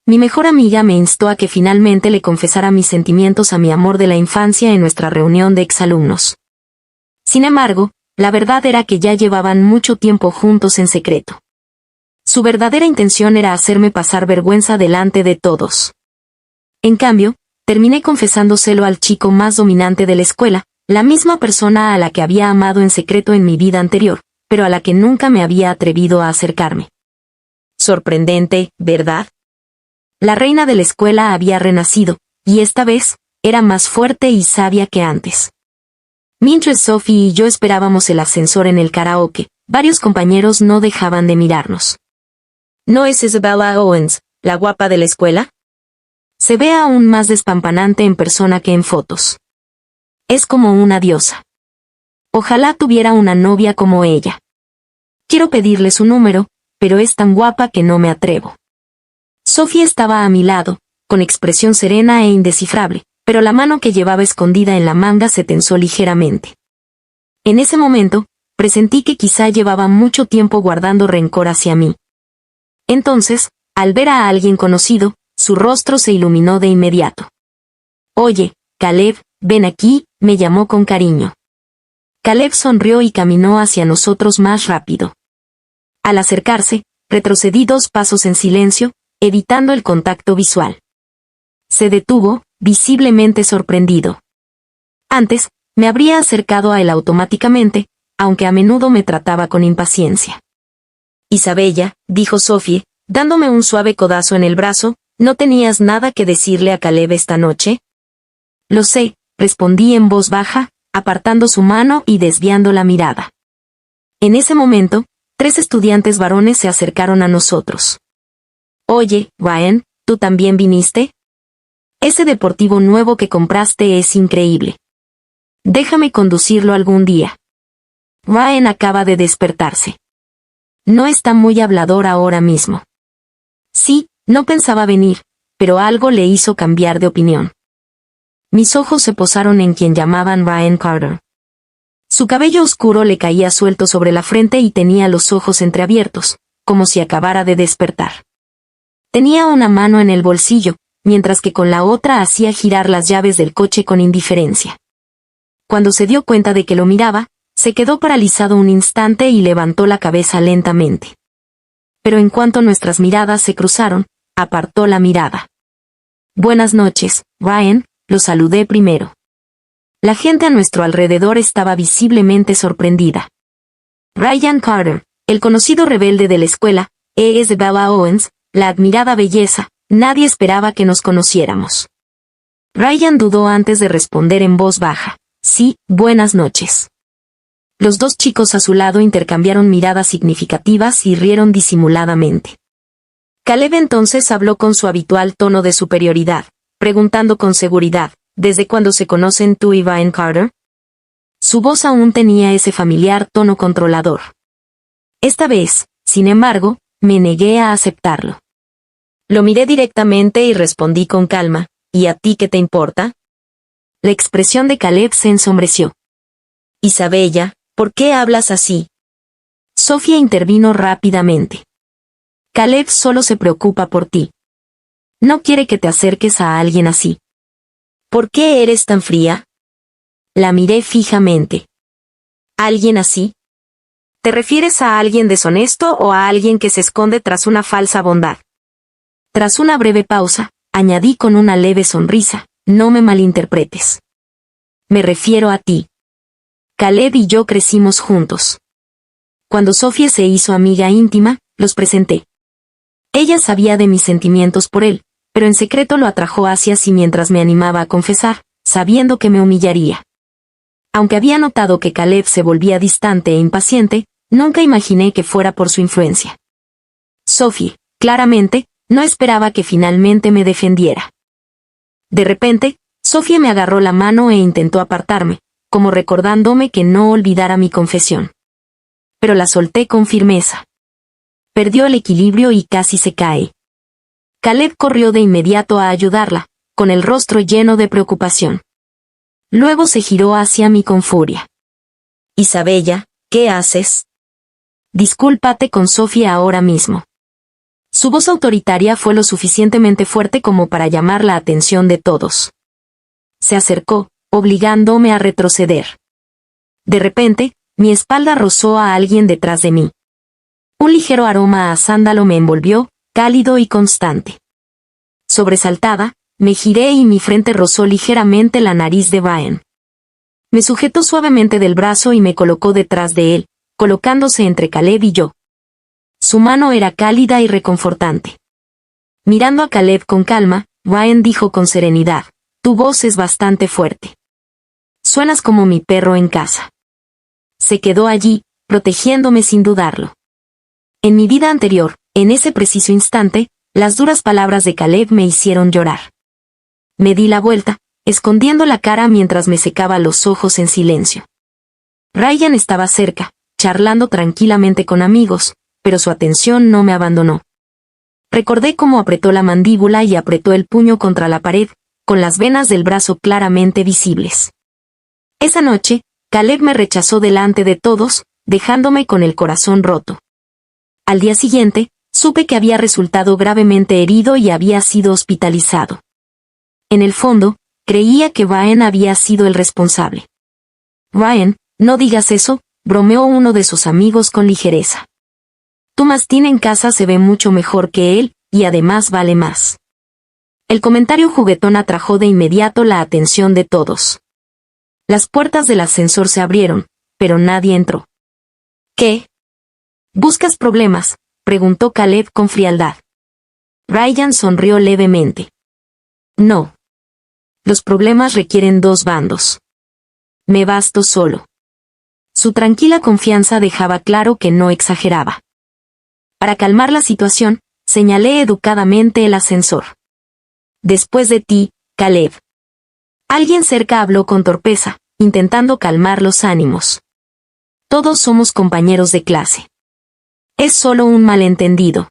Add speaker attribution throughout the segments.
Speaker 1: mi mejor amiga me instó a que finalmente le confesara mis sentimientos a mi amor de la infancia en nuestra reunión de exalumnos. Sin embargo, la verdad era que ya llevaban mucho tiempo juntos en secreto. Su verdadera intención era hacerme pasar vergüenza delante de todos. En cambio, terminé confesándoselo al chico más dominante de la escuela, la misma persona a la que había amado en secreto en mi vida anterior, pero a la que nunca me había atrevido a acercarme. Sorprendente, ¿verdad? La reina de la escuela había renacido, y esta vez, era más fuerte y sabia que antes. Mientras Sophie y yo esperábamos el ascensor en el karaoke, varios compañeros no dejaban de mirarnos. ¿No es Isabella Owens, la guapa de la escuela? Se ve aún más despampanante en persona que en fotos. Es como una diosa. Ojalá tuviera una novia como ella. Quiero pedirle su número, pero es tan guapa que no me atrevo. Sophie estaba a mi lado, con expresión serena e indescifrable, pero la mano que llevaba escondida en la manga se tensó ligeramente. En ese momento, presentí que quizá llevaba mucho tiempo guardando rencor hacia mí. Entonces, al ver a alguien conocido, su rostro se iluminó de inmediato. «Oye, Caleb, ven aquí», me llamó con cariño. Caleb sonrió y caminó hacia nosotros más rápido. Al acercarse, retrocedí 2 pasos en silencio, evitando el contacto visual. Se detuvo, visiblemente sorprendido. Antes, me habría acercado a él automáticamente, aunque a menudo me trataba con impaciencia. «Isabella», dijo Sophie, dándome un suave codazo en el brazo, «¿no tenías nada que decirle a Caleb esta noche?» «Lo sé», respondí en voz baja, apartando su mano y desviando la mirada. En ese momento, 3 estudiantes varones se acercaron a nosotros. «Oye, Ryan, ¿tú también viniste? Ese deportivo nuevo que compraste es increíble. Déjame conducirlo algún día». Ryan acaba de despertarse. No está muy hablador ahora mismo. Sí, no pensaba venir, pero algo le hizo cambiar de opinión. Mis ojos se posaron en quien llamaban Ryan Carter. Su cabello oscuro le caía suelto sobre la frente y tenía los ojos entreabiertos, como si acabara de despertar. Tenía una mano en el bolsillo, mientras que con la otra hacía girar las llaves del coche con indiferencia. Cuando se dio cuenta de que lo miraba, se quedó paralizado un instante y levantó la cabeza lentamente. Pero en cuanto nuestras miradas se cruzaron, apartó la mirada. «Buenas noches, Ryan», lo saludé primero. La gente a nuestro alrededor estaba visiblemente sorprendida. Ryan Carter, el conocido rebelde de la escuela, Isabella Owens, la admirada belleza, nadie esperaba que nos conociéramos. Ryan dudó antes de responder en voz baja. «Sí, buenas noches». Los 2 chicos a su lado intercambiaron miradas significativas y rieron disimuladamente. Caleb entonces habló con su habitual tono de superioridad, preguntando con seguridad, «¿Desde cuándo se conocen tú y Ryan Carter?» Su voz aún tenía ese familiar tono controlador. Esta vez, sin embargo, me negué a aceptarlo. Lo miré directamente y respondí con calma, «¿Y a ti qué te importa?» La expresión de Caleb se ensombreció. «Isabella, ¿por qué hablas así?» Sophie intervino rápidamente. «Caleb solo se preocupa por ti. No quiere que te acerques a alguien así». «¿Por qué eres tan fría?» La miré fijamente. «¿Alguien así? ¿Te refieres a alguien deshonesto o a alguien que se esconde tras una falsa bondad?» Tras una breve pausa, añadí con una leve sonrisa, «No me malinterpretes. Me refiero a ti. Caleb y yo crecimos juntos. Cuando Sophie se hizo amiga íntima, los presenté. Ella sabía de mis sentimientos por él, pero en secreto lo atrajo hacia sí mientras me animaba a confesar, sabiendo que me humillaría. Aunque había notado que Caleb se volvía distante e impaciente, nunca imaginé que fuera por su influencia. Sophie, claramente, no esperaba que finalmente me defendiera. De repente, Sophie me agarró la mano e intentó apartarme, como recordándome que no olvidara mi confesión. Pero la solté con firmeza. Perdió el equilibrio y casi se cae. Caleb corrió de inmediato a ayudarla, con el rostro lleno de preocupación. Luego se giró hacia mí con furia. «Isabella, ¿qué haces?» «Discúlpate con Sophie ahora mismo». Su voz autoritaria fue lo suficientemente fuerte como para llamar la atención de todos. Se acercó, obligándome a retroceder. De repente, mi espalda rozó a alguien detrás de mí. Un ligero aroma a sándalo me envolvió, cálido y constante. Sobresaltada, me giré y mi frente rozó ligeramente la nariz de Brian. Me sujetó suavemente del brazo y me colocó detrás de él, colocándose entre Caleb y yo. Su mano era cálida y reconfortante. Mirando a Caleb con calma, Brian dijo con serenidad: «Tu voz es bastante fuerte. Suenas como mi perro en casa». Se quedó allí, protegiéndome sin dudarlo. En mi vida anterior, en ese preciso instante, las duras palabras de Caleb me hicieron llorar. Me di la vuelta, escondiendo la cara mientras me secaba los ojos en silencio. Ryan estaba cerca, charlando tranquilamente con amigos, pero su atención no me abandonó. Recordé cómo apretó la mandíbula y apretó el puño contra la pared, con las venas del brazo claramente visibles. Esa noche, Caleb me rechazó delante de todos, dejándome con el corazón roto. Al día siguiente, supe que había resultado gravemente herido y había sido hospitalizado. En el fondo, creía que Brian había sido el responsable. «Brian, no digas eso», bromeó uno de sus amigos con ligereza. «Tu mastín en casa se ve mucho mejor que él, y además vale más». El comentario juguetón atrajo de inmediato la atención de todos. Las puertas del ascensor se abrieron, pero nadie entró. «¿Qué? ¿Buscas problemas?», preguntó Caleb con frialdad. Ryan sonrió levemente. «No. Los problemas requieren dos bandos. Me basto solo». Su tranquila confianza dejaba claro que no exageraba. Para calmar la situación, señalé educadamente el ascensor. «Después de ti, Caleb». Alguien cerca habló con torpeza, intentando calmar los ánimos. «Todos somos compañeros de clase. Es solo un malentendido».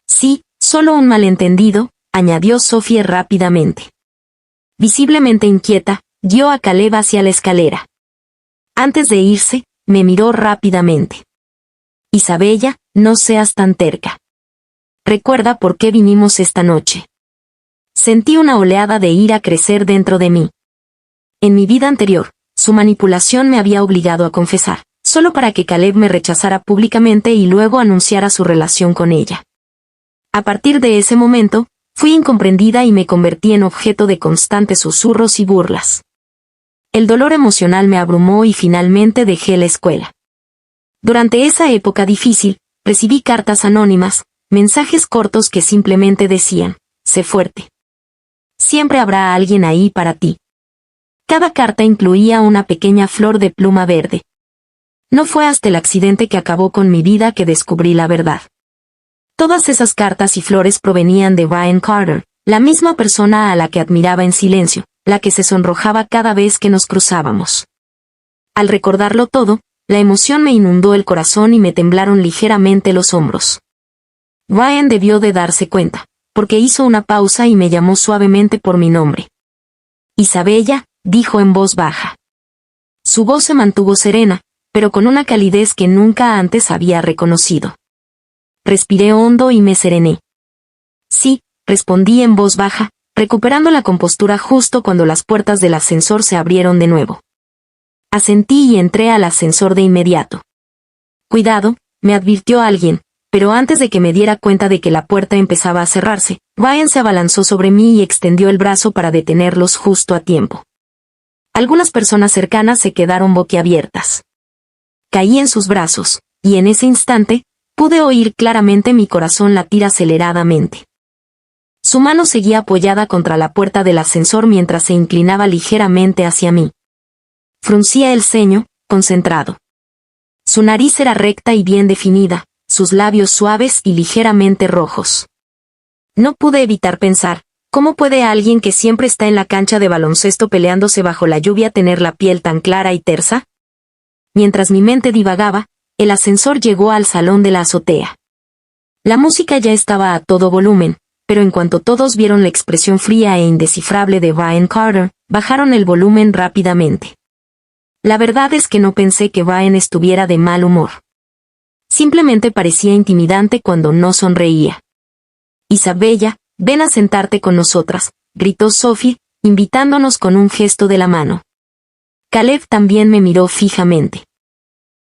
Speaker 1: «Sí, solo un malentendido», añadió Sophie rápidamente. Visiblemente inquieta, guió a Caleb hacia la escalera. Antes de irse, me miró rápidamente. «Isabella, no seas tan terca. Recuerda por qué vinimos esta noche». Sentí una oleada de ira crecer dentro de mí. En mi vida anterior, su manipulación me había obligado a confesar, solo para que Caleb me rechazara públicamente y luego anunciara su relación con ella. A partir de ese momento, fui incomprendida y me convertí en objeto de constantes susurros y burlas. El dolor emocional me abrumó y finalmente dejé la escuela. Durante esa época difícil, recibí cartas anónimas, mensajes cortos que simplemente decían: «Sé fuerte. Siempre habrá alguien ahí para ti». Cada carta incluía una pequeña flor de pluma verde. No fue hasta el accidente que acabó con mi vida que descubrí la verdad. Todas esas cartas y flores provenían de Brian Carter, la misma persona a la que admiraba en silencio, la que se sonrojaba cada vez que nos cruzábamos. Al recordarlo todo, la emoción me inundó el corazón y me temblaron ligeramente los hombros. Brian debió de darse cuenta, porque hizo una pausa y me llamó suavemente por mi nombre. «Isabella», dijo en voz baja. Su voz se mantuvo serena, pero con una calidez que nunca antes había reconocido. Respiré hondo y me serené. «Sí», respondí en voz baja, recuperando la compostura justo cuando las puertas del ascensor se abrieron de nuevo. Asentí y entré al ascensor de inmediato. «Cuidado», me advirtió alguien, pero antes de que me diera cuenta de que la puerta empezaba a cerrarse, Brian se abalanzó sobre mí y extendió el brazo para detenerlos justo a tiempo. Algunas personas cercanas se quedaron boquiabiertas. Caí en sus brazos, y en ese instante, pude oír claramente mi corazón latir aceleradamente. Su mano seguía apoyada contra la puerta del ascensor mientras se inclinaba ligeramente hacia mí. Fruncía el ceño, concentrado. Su nariz era recta y bien definida, sus labios suaves y ligeramente rojos. No pude evitar pensar: ¿cómo puede alguien que siempre está en la cancha de baloncesto peleándose bajo la lluvia tener la piel tan clara y tersa? Mientras mi mente divagaba, el ascensor llegó al salón de la azotea. La música ya estaba a todo volumen, pero en cuanto todos vieron la expresión fría e indescifrable de Brian Carter, bajaron el volumen rápidamente. La verdad es que no pensé que Brian estuviera de mal humor. Simplemente parecía intimidante cuando no sonreía. Isabella, ven a sentarte con nosotras, gritó Sophie, invitándonos con un gesto de la mano. Caleb también me miró fijamente.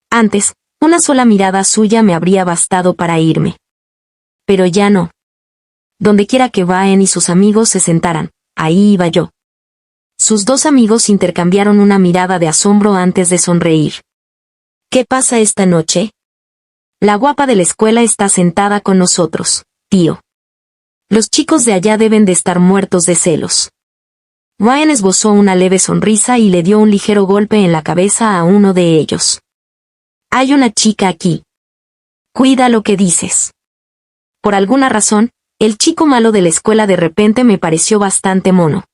Speaker 1: Antes, una sola mirada suya me habría bastado para irme. Pero ya no. Dondequiera que Brian y sus amigos se sentaran, ahí iba yo. Sus dos amigos intercambiaron una mirada de asombro antes de sonreír. ¿Qué pasa esta noche? La guapa de la escuela está sentada con nosotros, tío. Los chicos de allá deben de estar muertos de celos. Brian esbozó una leve sonrisa y le dio un ligero golpe en la cabeza a uno de ellos. Hay una chica aquí. Cuida lo que dices. Por alguna razón, el chico malo de la escuela de repente me pareció bastante mono.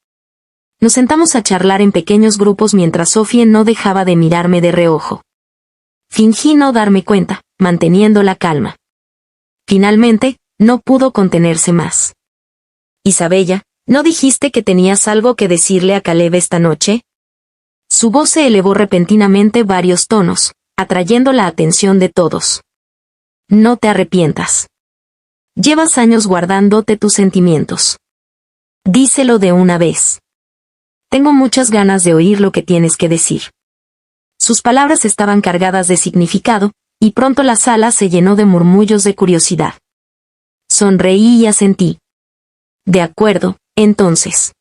Speaker 1: Nos sentamos a charlar en pequeños grupos mientras Sophie no dejaba de mirarme de reojo. Fingí no darme cuenta, manteniendo la calma. Finalmente, no pudo contenerse más. Isabella, ¿no dijiste que tenías algo que decirle a Caleb esta noche? Su voz se elevó repentinamente varios tonos, atrayendo la atención de todos. No te arrepientas. Llevas años guardándote tus sentimientos. Díselo de una vez. Tengo muchas ganas de oír lo que tienes que decir. Sus palabras estaban cargadas de significado, y pronto la sala se llenó de murmullos de curiosidad. Sonreí y asentí. De acuerdo, entonces.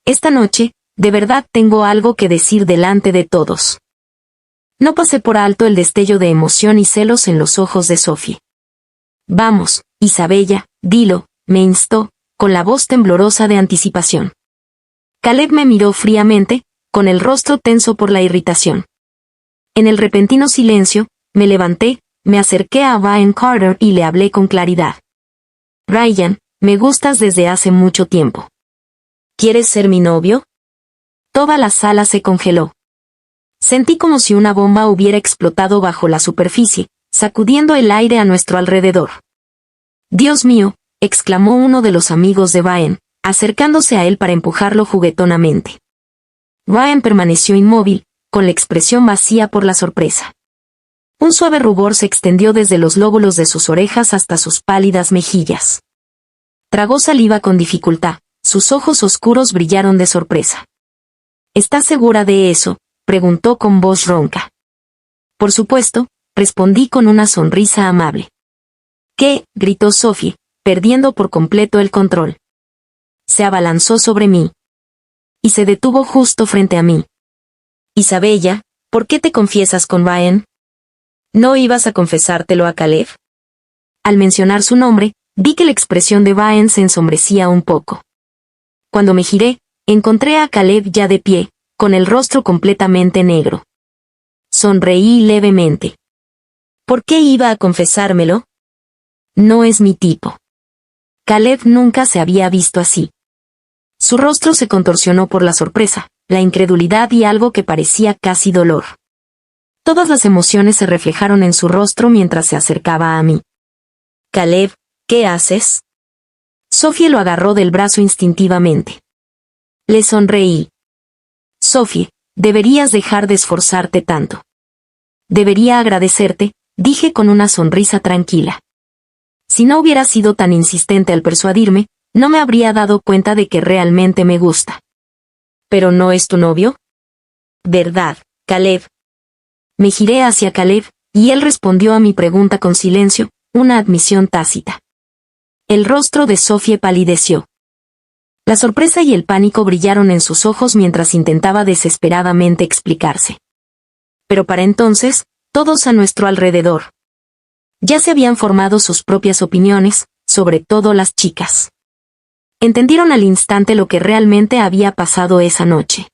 Speaker 1: Esta noche, de verdad tengo algo que decir delante de todos. No pasé por alto el destello de emoción y celos en los ojos de Sophie. Vamos, Isabella, dilo, me instó, con la voz temblorosa de anticipación. Caleb me miró fríamente, con el rostro tenso por la irritación. En el repentino silencio, me levanté, me acerqué a Brian Carter y le hablé con claridad. Brian, me gustas desde hace mucho tiempo. ¿Quieres ser mi novio? Toda la sala se congeló. Sentí como si una bomba hubiera explotado bajo la superficie, sacudiendo el aire a nuestro alrededor. Dios mío, exclamó uno de los amigos de Brian, acercándose a él para empujarlo juguetonamente. Brian permaneció inmóvil, con la expresión vacía por la sorpresa. Un suave rubor se extendió desde los lóbulos de sus orejas hasta sus pálidas mejillas. Tragó saliva con dificultad, sus ojos oscuros brillaron de sorpresa. ¿Estás segura de eso?, preguntó con voz ronca. Por supuesto, respondí con una sonrisa amable. ¿Qué?, gritó Sophie, perdiendo por completo el control. Se abalanzó sobre mí. Y se detuvo justo frente a mí. Isabella, ¿por qué te confiesas con Brian? ¿No ibas a confesártelo a Caleb? Al mencionar su nombre, vi que la expresión de Brian se ensombrecía un poco. Cuando me giré, encontré a Caleb ya de pie, con el rostro completamente negro. Sonreí levemente. ¿Por qué iba a confesármelo? No es mi tipo. Caleb nunca se había visto así. Su rostro se contorsionó por la sorpresa, la incredulidad y algo que parecía casi dolor. Todas las emociones se reflejaron en su rostro mientras se acercaba a mí. Caleb, ¿qué haces? Sophie lo agarró del brazo instintivamente. Le sonreí. Sophie, deberías dejar de esforzarte tanto. Debería agradecerte, dije con una sonrisa tranquila. Si no hubiera sido tan insistente al persuadirme, no me habría dado cuenta de que realmente me gusta. ¿Pero no es tu novio? ¿Verdad, Caleb? Me giré hacia Caleb, y él respondió a mi pregunta con silencio, una admisión tácita. El rostro de Sophie palideció. La sorpresa y el pánico brillaron en sus ojos mientras intentaba desesperadamente explicarse. Pero para entonces, todos a nuestro alrededor ya se habían formado sus propias opiniones, sobre todo las chicas. Entendieron al instante lo que realmente había pasado esa noche.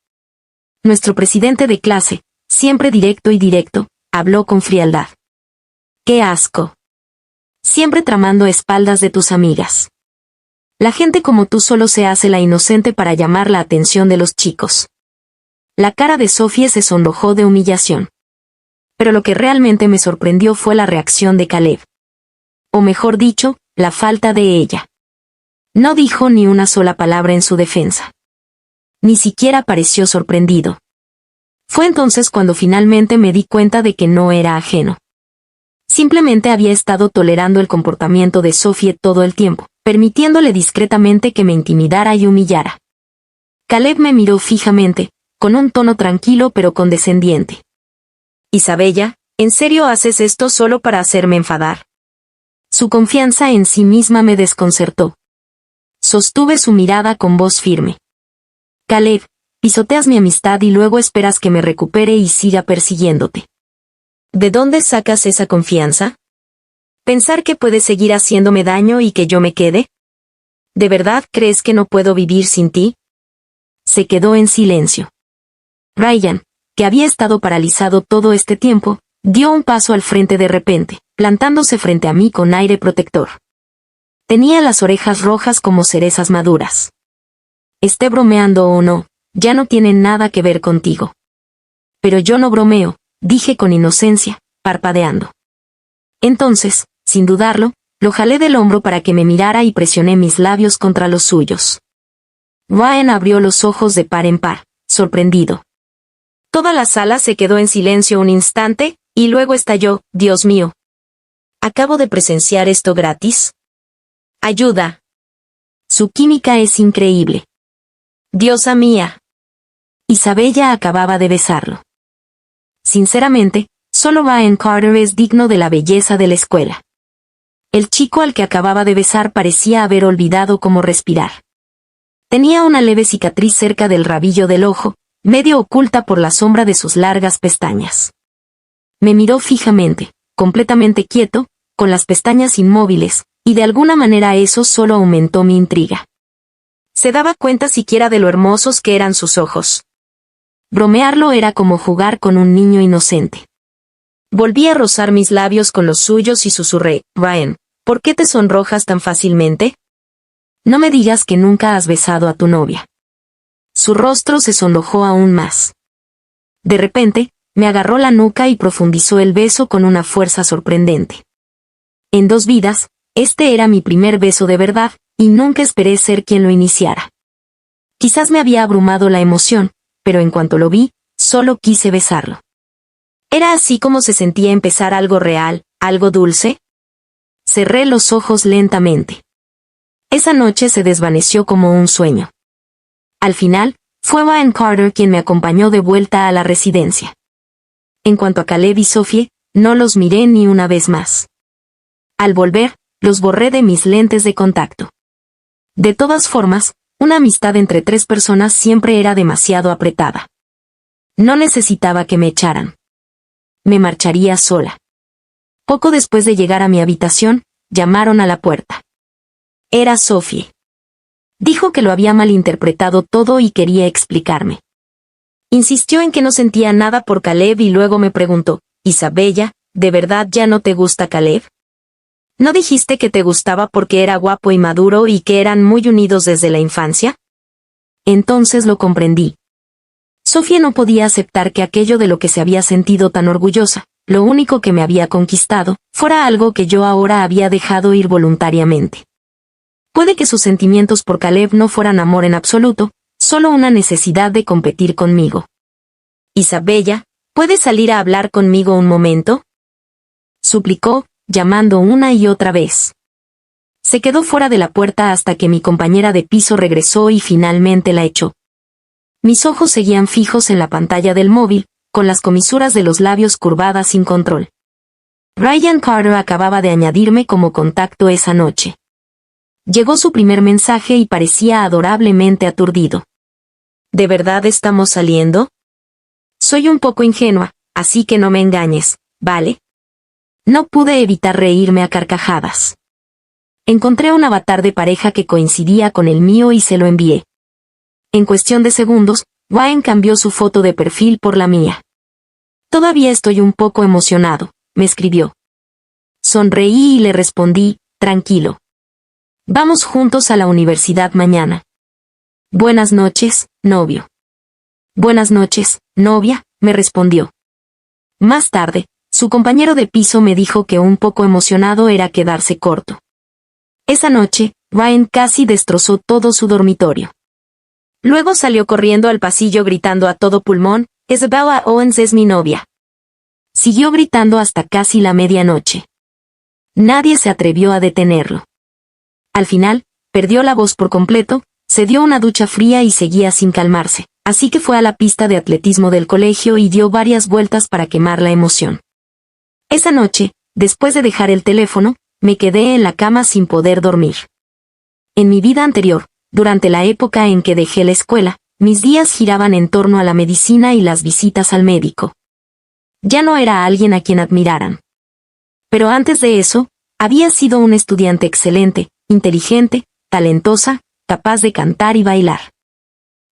Speaker 1: Nuestro presidente de clase, siempre directo y directo, habló con frialdad. ¡Qué asco! Siempre tramando espaldas de tus amigas. La gente como tú solo se hace la inocente para llamar la atención de los chicos. La cara de Sophie se sonrojó de humillación. Pero lo que realmente me sorprendió fue la reacción de Caleb. O mejor dicho, la falta de ella. No dijo ni una sola palabra en su defensa. Ni siquiera pareció sorprendido. Fue entonces cuando finalmente me di cuenta de que no era ajeno. Simplemente había estado tolerando el comportamiento de Sophie todo el tiempo, permitiéndole discretamente que me intimidara y humillara. Caleb me miró fijamente, con un tono tranquilo pero condescendiente. «Isabella, ¿en serio haces esto solo para hacerme enfadar?» Su confianza en sí misma me desconcertó. Sostuve su mirada con voz firme. «Caleb, pisoteas mi amistad y luego esperas que me recupere y siga persiguiéndote. ¿De dónde sacas esa confianza? ¿Pensar que puedes seguir haciéndome daño y que yo me quede? ¿De verdad crees que no puedo vivir sin ti?» Se quedó en silencio. Ryan, que había estado paralizado todo este tiempo, dio un paso al frente de repente, plantándose frente a mí con aire protector. Tenía las orejas rojas como cerezas maduras. «Esté bromeando o no, ya no tiene nada que ver contigo». «Pero yo no bromeo», dije con inocencia, parpadeando. Entonces, sin dudarlo, lo jalé del hombro para que me mirara y presioné mis labios contra los suyos. Ryan abrió los ojos de par en par, sorprendido. Toda la sala se quedó en silencio un instante, y luego estalló: «Dios mío. ¿Acabo de presenciar esto gratis? ¡Ayuda! Su química es increíble. Diosa mía». Isabella acababa de besarlo. Sinceramente, solo Ryan Carter es digno de la belleza de la escuela. El chico al que acababa de besar parecía haber olvidado cómo respirar. Tenía una leve cicatriz cerca del rabillo del ojo, medio oculta por la sombra de sus largas pestañas. Me miró fijamente, completamente quieto, con las pestañas inmóviles, y de alguna manera eso solo aumentó mi intriga. ¿Se daba cuenta siquiera de lo hermosos que eran sus ojos? Bromearlo era como jugar con un niño inocente. Volví a rozar mis labios con los suyos y susurré: «Ryan, ¿por qué te sonrojas tan fácilmente? No me digas que nunca has besado a tu novia». Su rostro se sonrojó aún más. De repente, me agarró la nuca y profundizó el beso con una fuerza sorprendente. En 2 vidas, este era mi primer beso de verdad, y nunca esperé ser quien lo iniciara. Quizás me había abrumado la emoción, pero en cuanto lo vi, solo quise besarlo. ¿Era así como se sentía empezar algo real, algo dulce? Cerré los ojos lentamente. Esa noche se desvaneció como un sueño. Al final, fue Ryan Carter quien me acompañó de vuelta a la residencia. En cuanto a Caleb y Sophie, no los miré ni una vez más. Al volver, los borré de mis lentes de contacto. De todas formas, una amistad entre 3 personas siempre era demasiado apretada. No necesitaba que me echaran. Me marcharía sola. Poco después de llegar a mi habitación, llamaron a la puerta. Era Sophie. Dijo que lo había malinterpretado todo y quería explicarme. Insistió en que no sentía nada por Caleb y luego me preguntó: «Isabella, ¿de verdad ya no te gusta Caleb? ¿No dijiste que te gustaba porque era guapo y maduro y que eran muy unidos desde la infancia?» Entonces lo comprendí. Sophie no podía aceptar que aquello de lo que se había sentido tan orgullosa, lo único que me había conquistado, fuera algo que yo ahora había dejado ir voluntariamente. Puede que sus sentimientos por Caleb no fueran amor en absoluto, solo una necesidad de competir conmigo. «Isabella, ¿puedes salir a hablar conmigo un momento?», suplicó, llamando una y otra vez. Se quedó fuera de la puerta hasta que mi compañera de piso regresó y finalmente la echó. Mis ojos seguían fijos en la pantalla del móvil, con las comisuras de los labios curvadas sin control. Ryan Carter acababa de añadirme como contacto esa noche. Llegó su primer mensaje y parecía adorablemente aturdido. ¿De verdad estamos saliendo? Soy un poco ingenua, así que no me engañes, ¿vale? No pude evitar reírme a carcajadas. Encontré un avatar de pareja que coincidía con el mío y se lo envié. En cuestión de segundos, Ryan cambió su foto de perfil por la mía. «Todavía estoy un poco emocionado», me escribió. Sonreí y le respondí: «Tranquilo. Vamos juntos a la universidad mañana». «Buenas noches, novio». «Buenas noches, novia», me respondió. Más tarde, su compañero de piso me dijo que un poco emocionado era quedarse corto. Esa noche, Ryan casi destrozó todo su dormitorio. Luego salió corriendo al pasillo gritando a todo pulmón: «Isabella Owens es mi novia». Siguió gritando hasta casi la medianoche. Nadie se atrevió a detenerlo. Al final, perdió la voz por completo, se dio una ducha fría y seguía sin calmarse, así que fue a la pista de atletismo del colegio y dio varias vueltas para quemar la emoción. Esa noche, después de dejar el teléfono, me quedé en la cama sin poder dormir. En mi vida anterior, durante la época en que dejé la escuela, mis días giraban en torno a la medicina y las visitas al médico. Ya no era alguien a quien admiraran. Pero antes de eso, había sido un estudiante excelente, inteligente, talentosa, capaz de cantar y bailar.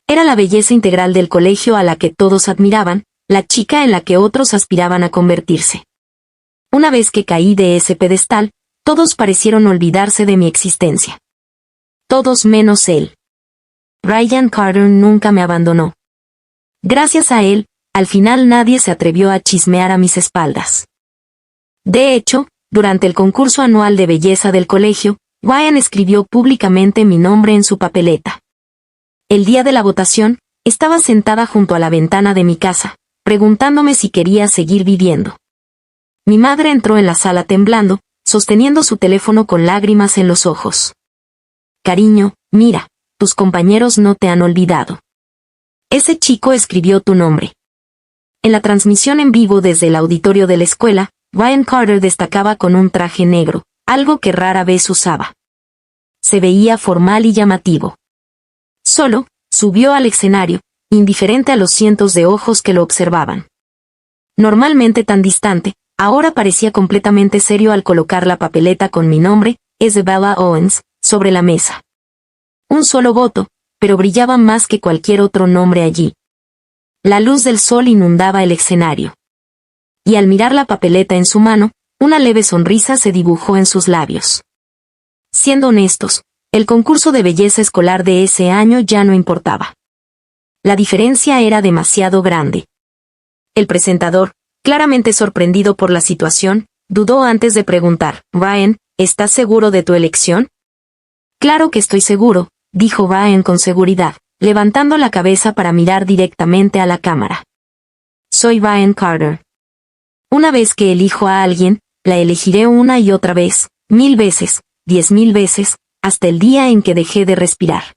Speaker 1: Era la belleza integral del colegio a la que todos admiraban, la chica en la que otros aspiraban a convertirse. Una vez que caí de ese pedestal, todos parecieron olvidarse de mi existencia. Todos menos él. Ryan Carter nunca me abandonó. Gracias a él, al final nadie se atrevió a chismear a mis espaldas. De hecho, durante el concurso anual de belleza del colegio, Ryan escribió públicamente mi nombre en su papeleta. El día de la votación, estaba sentada junto a la ventana de mi casa, preguntándome si quería seguir viviendo. Mi madre entró en la sala temblando, sosteniendo su teléfono con lágrimas en los ojos. Cariño, mira, tus compañeros no te han olvidado. Ese chico escribió tu nombre. En la transmisión en vivo desde el auditorio de la escuela, Ryan Carter destacaba con un traje negro, algo que rara vez usaba. Se veía formal y llamativo. Solo, subió al escenario, indiferente a los cientos de ojos que lo observaban. Normalmente tan distante, ahora parecía completamente serio al colocar la papeleta con mi nombre, Isabella Owens, sobre la mesa. Un solo voto, pero brillaba más que cualquier otro nombre allí. La luz del sol inundaba el escenario. Y al mirar la papeleta en su mano, una leve sonrisa se dibujó en sus labios. Siendo honestos, el concurso de belleza escolar de ese año ya no importaba. La diferencia era demasiado grande. El presentador, claramente sorprendido por la situación, dudó antes de preguntar, Ryan, ¿estás seguro de tu elección? Claro que estoy seguro, dijo Ryan con seguridad, levantando la cabeza para mirar directamente a la cámara. Soy Ryan Carter. Una vez que elijo a alguien, la elegiré una y otra vez, 1000 veces, 10.000 veces, hasta el día en que dejé de respirar.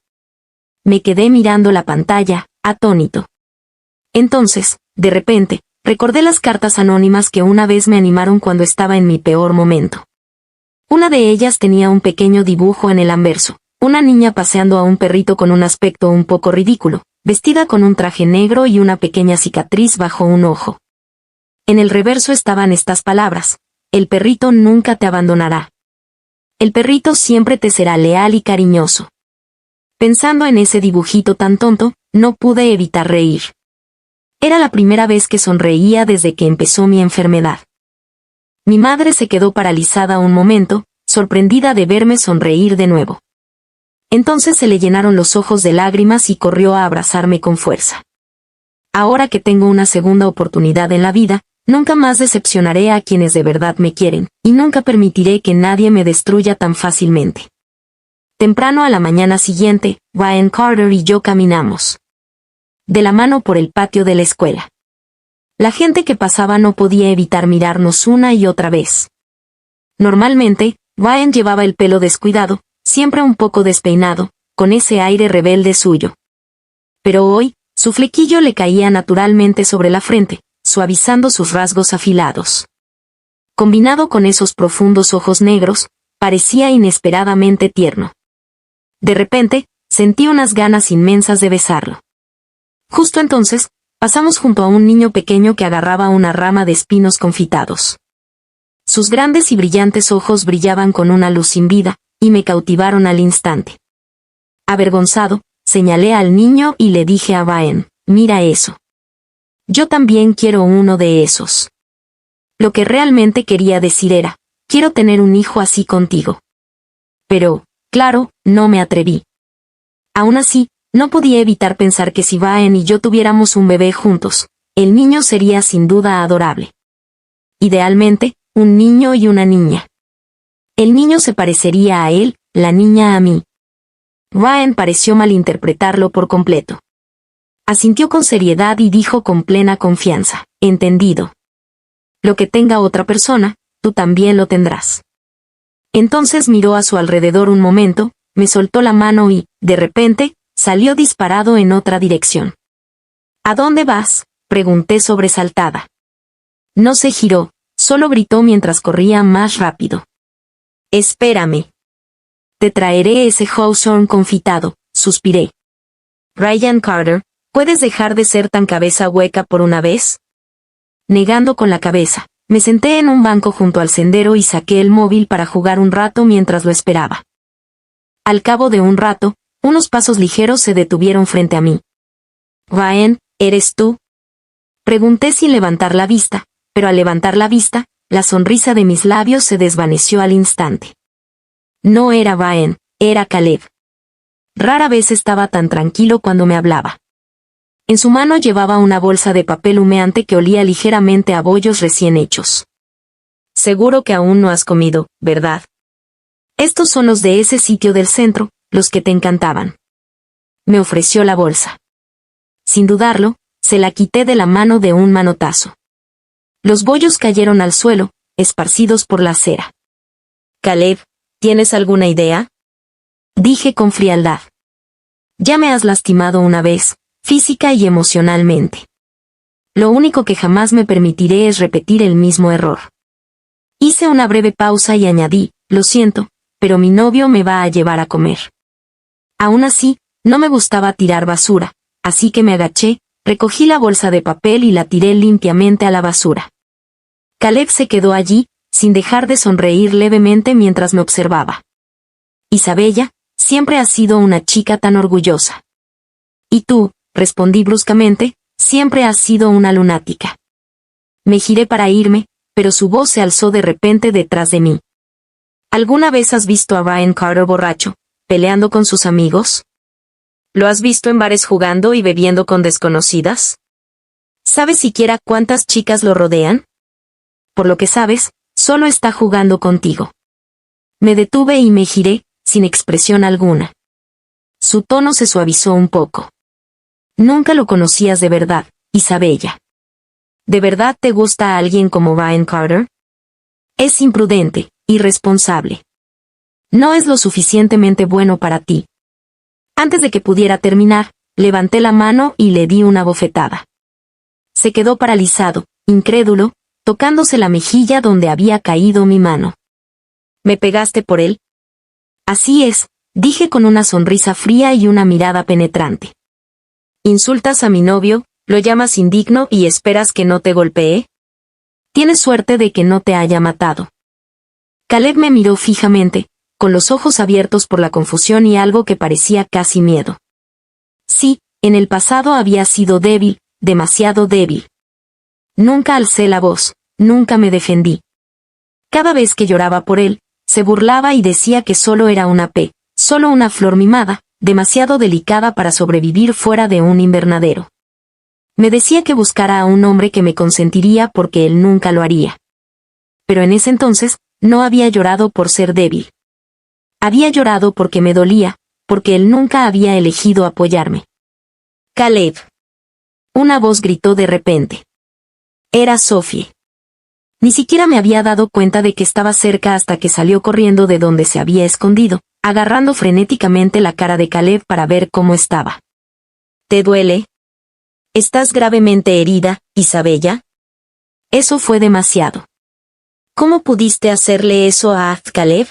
Speaker 1: Me quedé mirando la pantalla, atónito. Entonces, de repente, recordé las cartas anónimas que una vez me animaron cuando estaba en mi peor momento. Una de ellas tenía un pequeño dibujo en el anverso, una niña paseando a un perrito con un aspecto un poco ridículo, vestida con un traje negro y una pequeña cicatriz bajo un ojo. En el reverso estaban estas palabras: el perrito nunca te abandonará. El perrito siempre te será leal y cariñoso. Pensando en ese dibujito tan tonto, no pude evitar reír. Era la primera vez que sonreía desde que empezó mi enfermedad. Mi madre se quedó paralizada un momento, sorprendida de verme sonreír de nuevo. Entonces se le llenaron los ojos de lágrimas y corrió a abrazarme con fuerza. Ahora que tengo una segunda oportunidad en la vida, nunca más decepcionaré a quienes de verdad me quieren, y nunca permitiré que nadie me destruya tan fácilmente. Temprano a la mañana siguiente, Ryan Carter y yo caminamos de la mano por el patio de la escuela. La gente que pasaba no podía evitar mirarnos una y otra vez. Normalmente, Ryan llevaba el pelo descuidado, siempre un poco despeinado, con ese aire rebelde suyo. Pero hoy, su flequillo le caía naturalmente sobre la frente, suavizando sus rasgos afilados. Combinado con esos profundos ojos negros, parecía inesperadamente tierno. De repente, sentí unas ganas inmensas de besarlo. Justo entonces, pasamos junto a un niño pequeño que agarraba una rama de espinos confitados. Sus grandes y brillantes ojos brillaban con una luz sin vida, y me cautivaron al instante. Avergonzado, señalé al niño y le dije a Ryan, mira eso. Yo también quiero uno de esos. Lo que realmente quería decir era, quiero tener un hijo así contigo. Pero, claro, no me atreví. Aún así, no podía evitar pensar que si Ryan y yo tuviéramos un bebé juntos, el niño sería sin duda adorable. Idealmente, un niño y una niña. El niño se parecería a él, la niña a mí. Ryan pareció malinterpretarlo por completo. Asintió con seriedad y dijo con plena confianza, entendido. Lo que tenga otra persona, tú también lo tendrás. Entonces miró a su alrededor un momento, me soltó la mano y, de repente, salió disparado en otra dirección. ¿A dónde vas?, pregunté sobresaltada. No se giró, solo gritó mientras corría más rápido. Espérame. Te traeré ese Hawthorne confitado, suspiré. Ryan Carter, ¿puedes dejar de ser tan cabeza hueca por una vez? Negando con la cabeza, me senté en un banco junto al sendero y saqué el móvil para jugar un rato mientras lo esperaba. Al cabo de un rato, unos pasos ligeros se detuvieron frente a mí. Ryan, ¿eres tú?, pregunté sin levantar la vista, pero al levantar la vista, la sonrisa de mis labios se desvaneció al instante. No era Ryan, era Caleb. Rara vez estaba tan tranquilo cuando me hablaba. En su mano llevaba una bolsa de papel humeante que olía ligeramente a bollos recién hechos. Seguro que aún no has comido, ¿verdad? Estos son los de ese sitio del centro, los que te encantaban. Me ofreció la bolsa. Sin dudarlo, se la quité de la mano de un manotazo. Los bollos cayeron al suelo, esparcidos por la acera. Caleb, ¿tienes alguna idea?, dije con frialdad. Ya me has lastimado una vez, física y emocionalmente. Lo único que jamás me permitiré es repetir el mismo error. Hice una breve pausa y añadí, lo siento, pero mi novio me va a llevar a comer. Aún así, no me gustaba tirar basura, así que me agaché, recogí la bolsa de papel y la tiré limpiamente a la basura. Caleb se quedó allí, sin dejar de sonreír levemente mientras me observaba. Isabella, siempre has sido una chica tan orgullosa. Y tú, respondí bruscamente, siempre has sido una lunática. Me giré para irme, pero su voz se alzó de repente detrás de mí. ¿Alguna vez has visto a Ryan Carter borracho, peleando con sus amigos? ¿Lo has visto en bares jugando y bebiendo con desconocidas? ¿Sabes siquiera cuántas chicas lo rodean? Por lo que sabes, solo está jugando contigo. Me detuve y me giré, sin expresión alguna. Su tono se suavizó un poco. Nunca lo conocías de verdad, Isabella. ¿De verdad te gusta a alguien como Ryan Carter? Es imprudente, irresponsable. No es lo suficientemente bueno para ti. Antes de que pudiera terminar, levanté la mano y le di una bofetada. Se quedó paralizado, incrédulo, tocándose la mejilla donde había caído mi mano. ¿Me pegaste por él? Así es, dije con una sonrisa fría y una mirada penetrante. ¿Insultas a mi novio, lo llamas indigno y esperas que no te golpee? Tienes suerte de que no te haya matado. Caleb me miró fijamente, con los ojos abiertos por la confusión y algo que parecía casi miedo. Sí, en el pasado había sido débil, demasiado débil. Nunca alcé la voz, nunca me defendí. Cada vez que lloraba por él, se burlaba y decía que solo era solo una flor mimada, demasiado delicada para sobrevivir fuera de un invernadero. Me decía que buscara a un hombre que me consentiría porque él nunca lo haría. Pero en ese entonces, no había llorado por ser débil. Había llorado porque me dolía, porque él nunca había elegido apoyarme. Caleb. Una voz gritó de repente. Era Sophie. Ni siquiera me había dado cuenta de que estaba cerca hasta que salió corriendo de donde se había escondido, agarrando frenéticamente la cara de Caleb para ver cómo estaba. ¿Te duele? ¿Estás gravemente herida, Isabella? Eso fue demasiado. ¿Cómo pudiste hacerle eso a Caleb?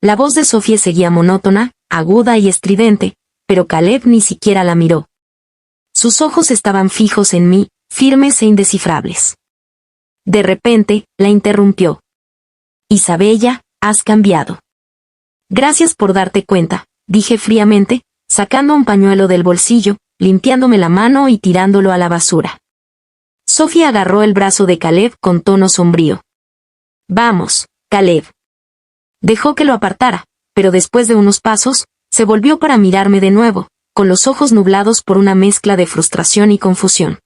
Speaker 1: La voz de Sophie seguía monótona, aguda y estridente, pero Caleb ni siquiera la miró. Sus ojos estaban fijos en mí, firmes e indescifrables. De repente, la interrumpió. Isabella, has cambiado. Gracias por darte cuenta, dije fríamente, sacando un pañuelo del bolsillo, limpiándome la mano y tirándolo a la basura. Sophie agarró el brazo de Caleb con tono sombrío. Vamos, Caleb. Dejó que lo apartara, pero después de unos pasos, se volvió para mirarme de nuevo, con los ojos nublados por una mezcla de frustración y confusión.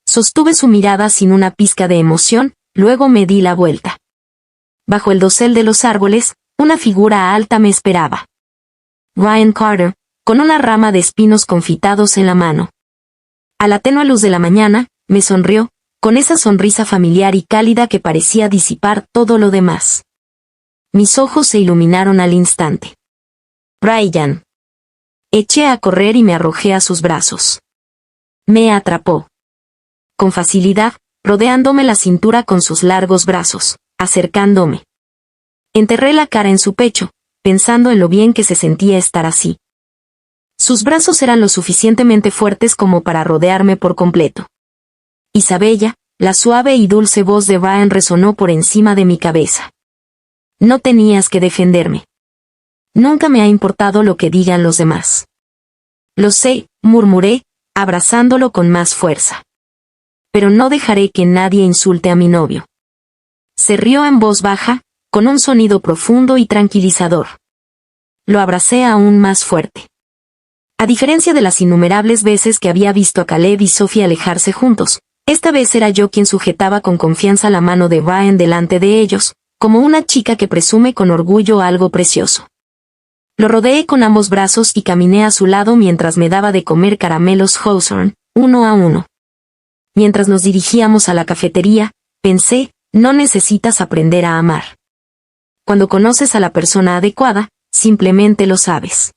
Speaker 1: Sostuve su mirada sin una pizca de emoción, luego me di la vuelta. Bajo el dosel de los árboles, una figura alta me esperaba. Ryan Carter, con una rama de espinos confitados en la mano. A la tenue luz de la mañana, me sonrió, con esa sonrisa familiar y cálida que parecía disipar todo lo demás. mis ojos se iluminaron al instante. Brian. Eché a correr y me arrojé a sus brazos. Me atrapó. Con facilidad, rodeándome la cintura con sus largos brazos, acercándome. Enterré la cara en su pecho, pensando en lo bien que se sentía estar así. Sus brazos eran lo suficientemente fuertes como para rodearme por completo. Isabella, la suave y dulce voz de Brian resonó por encima de mi cabeza. No tenías que defenderme. Nunca me ha importado lo que digan los demás. Lo sé, murmuré, abrazándolo con más fuerza. Pero no dejaré que nadie insulte a mi novio. Se rió en voz baja, con un sonido profundo y tranquilizador. Lo abracé aún más fuerte. A diferencia de las innumerables veces que había visto a Caleb y Sophie alejarse juntos, esta vez era yo quien sujetaba con confianza la mano de Brian delante de ellos, como una chica que presume con orgullo algo precioso. Lo rodeé con ambos brazos y caminé a su lado mientras me daba de comer caramelos Hawthorne, uno a uno. Mientras nos dirigíamos a la cafetería, pensé, no necesitas aprender a amar. Cuando conoces a la persona adecuada, simplemente lo sabes.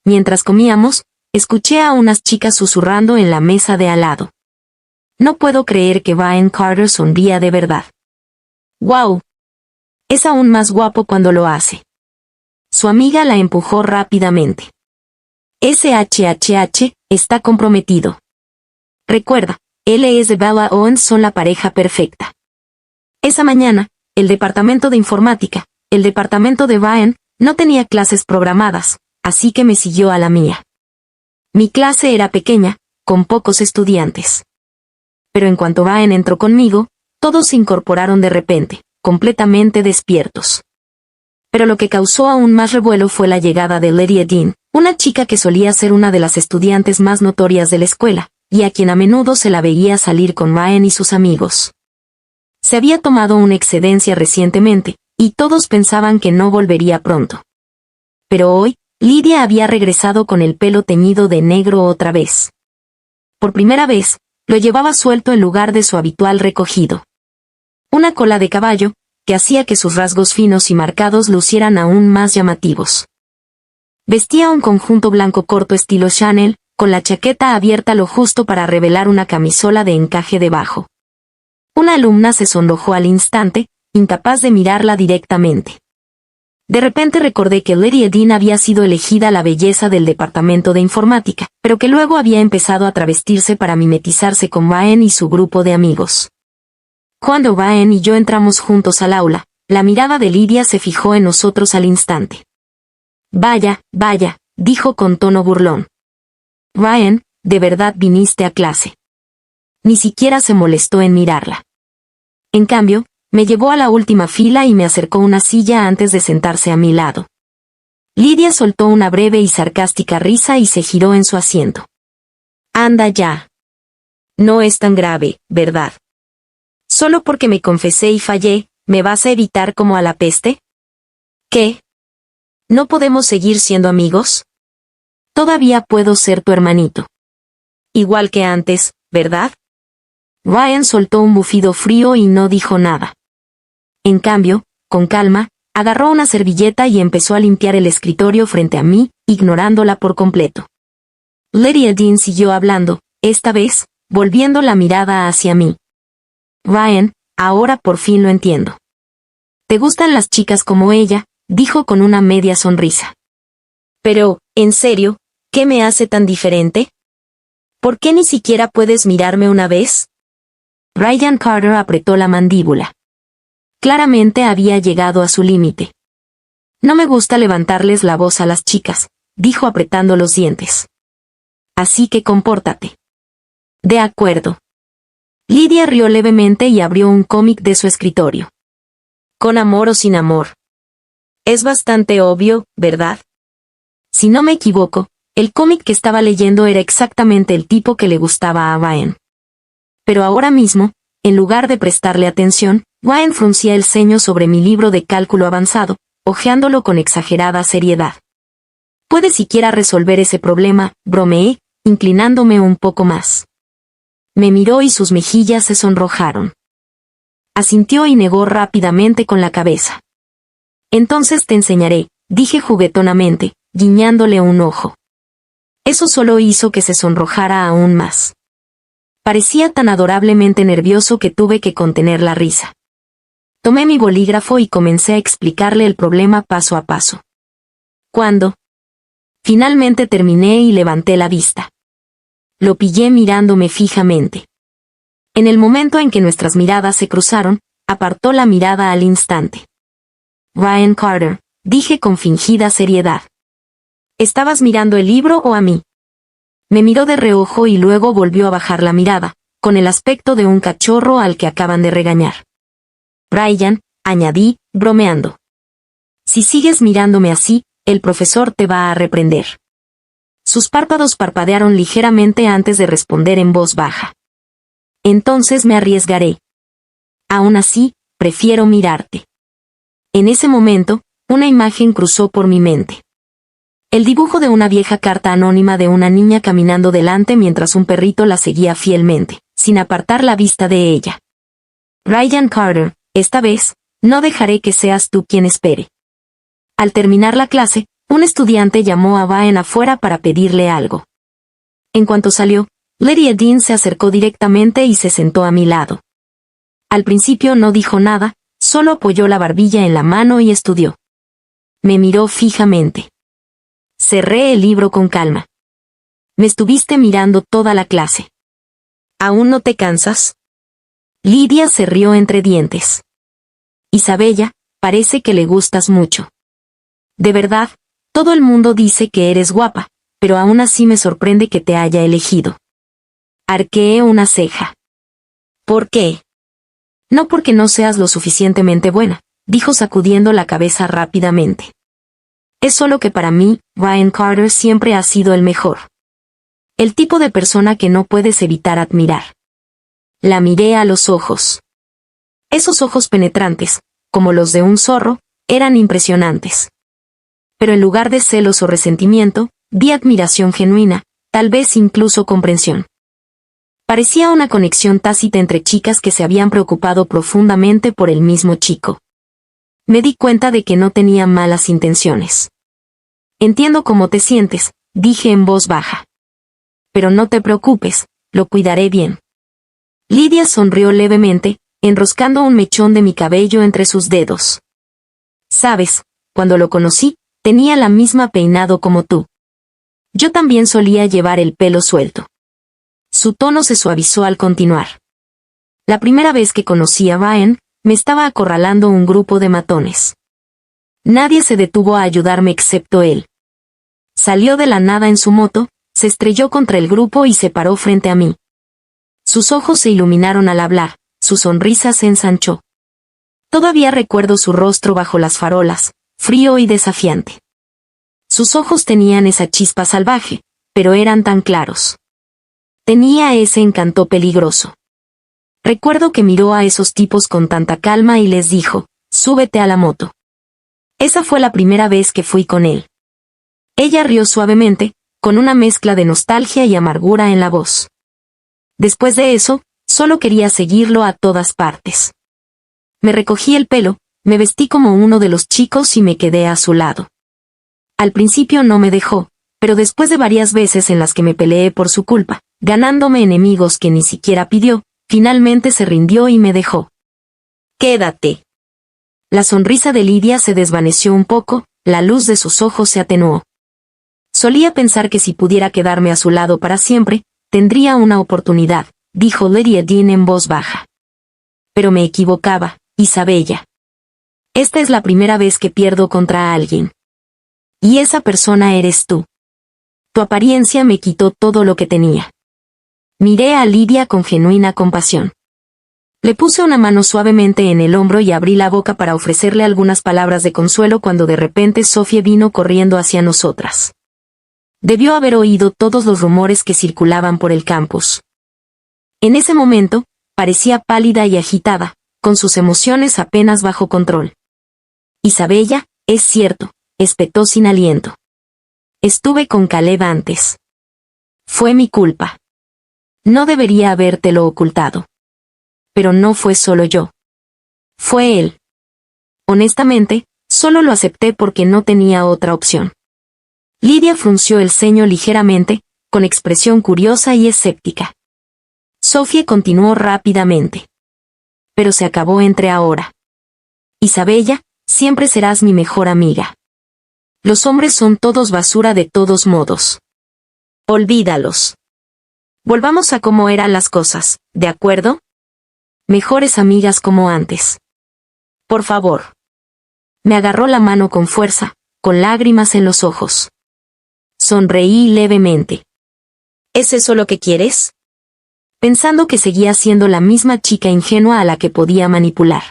Speaker 1: Mientras comíamos, escuché a unas chicas susurrando en la mesa de al lado. No puedo creer que Brian Carter sonría de verdad. ¡Wow! Es aún más guapo cuando lo hace. Su amiga la empujó rápidamente. SHHH, está comprometido. Recuerda, él y Bella Owens son la pareja perfecta. Esa mañana, el departamento de informática, el departamento de Brian, no tenía clases programadas, así que me siguió a la mía. Mi clase era pequeña, con pocos estudiantes. Pero en cuanto Brian entró conmigo, todos se incorporaron de repente, completamente despiertos. Pero lo que causó aún más revuelo fue la llegada de Lydia Dean, una chica que solía ser una de las estudiantes más notorias de la escuela, y a quien a menudo se la veía salir con Brian y sus amigos. Se había tomado una excedencia recientemente, y todos pensaban que no volvería pronto. Pero hoy, Lydia había regresado con el pelo teñido de negro otra vez. Por primera vez, lo llevaba suelto en lugar de su habitual recogido. Una cola de caballo, que hacía que sus rasgos finos y marcados lucieran aún más llamativos. Vestía un conjunto blanco corto estilo Chanel, con la chaqueta abierta lo justo para revelar una camisola de encaje debajo. Una alumna se sonrojó al instante, incapaz de mirarla directamente. De repente recordé que Lydia Dean había sido elegida la belleza del departamento de informática, pero que luego había empezado a travestirse para mimetizarse con Brian y su grupo de amigos. Cuando Brian y yo entramos juntos al aula, la mirada de Lydia se fijó en nosotros al instante. Vaya, vaya, dijo con tono burlón. Brian, ¿de verdad viniste a clase? Ni siquiera se molestó en mirarla. En cambio, me llevó a la última fila y me acercó una silla antes de sentarse a mi lado. Lydia soltó una breve y sarcástica risa y se giró en su asiento. Anda ya. No es tan grave, ¿verdad? Solo porque me confesé y fallé, ¿me vas a evitar como a la peste? ¿Qué? ¿No podemos seguir siendo amigos? Todavía puedo ser tu hermanito. Igual que antes, ¿verdad? Brian soltó un bufido frío y no dijo nada. En cambio, con calma, agarró una servilleta y empezó a limpiar el escritorio frente a mí, ignorándola por completo. Lydia Dean siguió hablando, esta vez, volviendo la mirada hacia mí. Brian, ahora por fin lo entiendo. ¿Te gustan las chicas como ella?, dijo con una media sonrisa. Pero, en serio, ¿qué me hace tan diferente? ¿Por qué ni siquiera puedes mirarme una vez? Brian Carter apretó la mandíbula. Claramente había llegado a su límite. No me gusta levantarles la voz a las chicas, dijo apretando los dientes. Así que compórtate. De acuerdo. Lydia rió levemente y abrió un cómic de su escritorio. Con amor o sin amor. Es bastante obvio, ¿verdad? Si no me equivoco, el cómic que estaba leyendo era exactamente el tipo que le gustaba a Brian. Pero ahora mismo, en lugar de prestarle atención, Brian fruncía el ceño sobre mi libro de cálculo avanzado, hojeándolo con exagerada seriedad. ¿Puedes siquiera resolver ese problema?, bromeé, inclinándome un poco más. Me miró y sus mejillas se sonrojaron. Asintió y negó rápidamente con la cabeza. Entonces te enseñaré, dije juguetonamente, guiñándole un ojo. Eso solo hizo que se sonrojara aún más. Parecía tan adorablemente nervioso que tuve que contener la risa. Tomé mi bolígrafo y comencé a explicarle el problema paso a paso. Cuando finalmente terminé y levanté la vista, lo pillé mirándome fijamente. En el momento en que nuestras miradas se cruzaron, apartó la mirada al instante. Ryan Carter, dije con fingida seriedad. ¿Estabas mirando el libro o a mí? Me miró de reojo y luego volvió a bajar la mirada, con el aspecto de un cachorro al que acaban de regañar. Ryan, añadí, bromeando. Si sigues mirándome así, el profesor te va a reprender. Sus párpados parpadearon ligeramente antes de responder en voz baja. Entonces me arriesgaré. Aún así, prefiero mirarte. En ese momento, una imagen cruzó por mi mente. El dibujo de una vieja carta anónima de una niña caminando delante mientras un perrito la seguía fielmente, sin apartar la vista de ella. Ryan Carter, esta vez, no dejaré que seas tú quien espere. Al terminar la clase, un estudiante llamó a Ryan afuera para pedirle algo. En cuanto salió, Lydia Dean se acercó directamente y se sentó a mi lado. Al principio no dijo nada, solo apoyó la barbilla en la mano y estudió. Me miró fijamente. Cerré el libro con calma. Me estuviste mirando toda la clase. ¿Aún no te cansas? Lydia se rió entre dientes. Isabella, parece que le gustas mucho. De verdad, todo el mundo dice que eres guapa, pero aún así me sorprende que te haya elegido. Arqueé una ceja. ¿Por qué? No porque no seas lo suficientemente buena, dijo sacudiendo la cabeza rápidamente. Es solo que para mí, Ryan Carter siempre ha sido el mejor. El tipo de persona que no puedes evitar admirar. La miré a los ojos. Esos ojos penetrantes, como los de un zorro, eran impresionantes. Pero en lugar de celos o resentimiento, vi admiración genuina, tal vez incluso comprensión. Parecía una conexión tácita entre chicas que se habían preocupado profundamente por el mismo chico. Me di cuenta de que no tenía malas intenciones. Entiendo cómo te sientes, dije en voz baja. Pero no te preocupes, lo cuidaré bien. Lydia sonrió levemente, enroscando un mechón de mi cabello entre sus dedos. Sabes, cuando lo conocí, tenía la misma peinado como tú. Yo también solía llevar el pelo suelto. Su tono se suavizó al continuar. La primera vez que conocí a Ryan, me estaba acorralando un grupo de matones. Nadie se detuvo a ayudarme excepto él. Salió de la nada en su moto, se estrelló contra el grupo y se paró frente a mí. Sus ojos se iluminaron al hablar, su sonrisa se ensanchó. Todavía recuerdo su rostro bajo las farolas, frío y desafiante. Sus ojos tenían esa chispa salvaje, pero eran tan claros. Tenía ese encanto peligroso. Recuerdo que miró a esos tipos con tanta calma y les dijo, súbete a la moto. Esa fue la primera vez que fui con él. Ella rió suavemente, con una mezcla de nostalgia y amargura en la voz. Después de eso, solo quería seguirlo a todas partes. Me recogí el pelo, me vestí como uno de los chicos y me quedé a su lado. Al principio no me dejó, pero después de varias veces en las que me peleé por su culpa, ganándome enemigos que ni siquiera pidió, finalmente se rindió y me dejó. Quédate. La sonrisa de Lydia se desvaneció un poco, la luz de sus ojos se atenuó. Solía pensar que si pudiera quedarme a su lado para siempre, tendría una oportunidad, dijo Lydia Dean en voz baja. Pero me equivocaba, Isabella. Esta es la primera vez que pierdo contra alguien. Y esa persona eres tú. Tu apariencia me quitó todo lo que tenía. Miré a Lydia con genuina compasión. Le puse una mano suavemente en el hombro y abrí la boca para ofrecerle algunas palabras de consuelo cuando de repente Sophie vino corriendo hacia nosotras. Debió haber oído todos los rumores que circulaban por el campus. En ese momento, parecía pálida y agitada, con sus emociones apenas bajo control. Isabella, es cierto, espetó sin aliento. Estuve con Caleb antes. Fue mi culpa. No debería habértelo ocultado. Pero no fue solo yo. Fue él. Honestamente, Solo lo acepté porque no tenía otra opción. Lidia frunció el ceño ligeramente, con expresión curiosa y escéptica. Sophie continuó rápidamente. Pero se acabó entre ahora. Isabella, siempre serás mi mejor amiga. Los hombres son todos basura de todos modos. Olvídalos. Volvamos a cómo eran las cosas, ¿de acuerdo? Mejores amigas como antes. Por favor. Me agarró la mano con fuerza, con lágrimas en los ojos. Sonreí levemente. ¿Es eso lo que quieres? Pensando que seguía siendo la misma chica ingenua a la que podía manipular.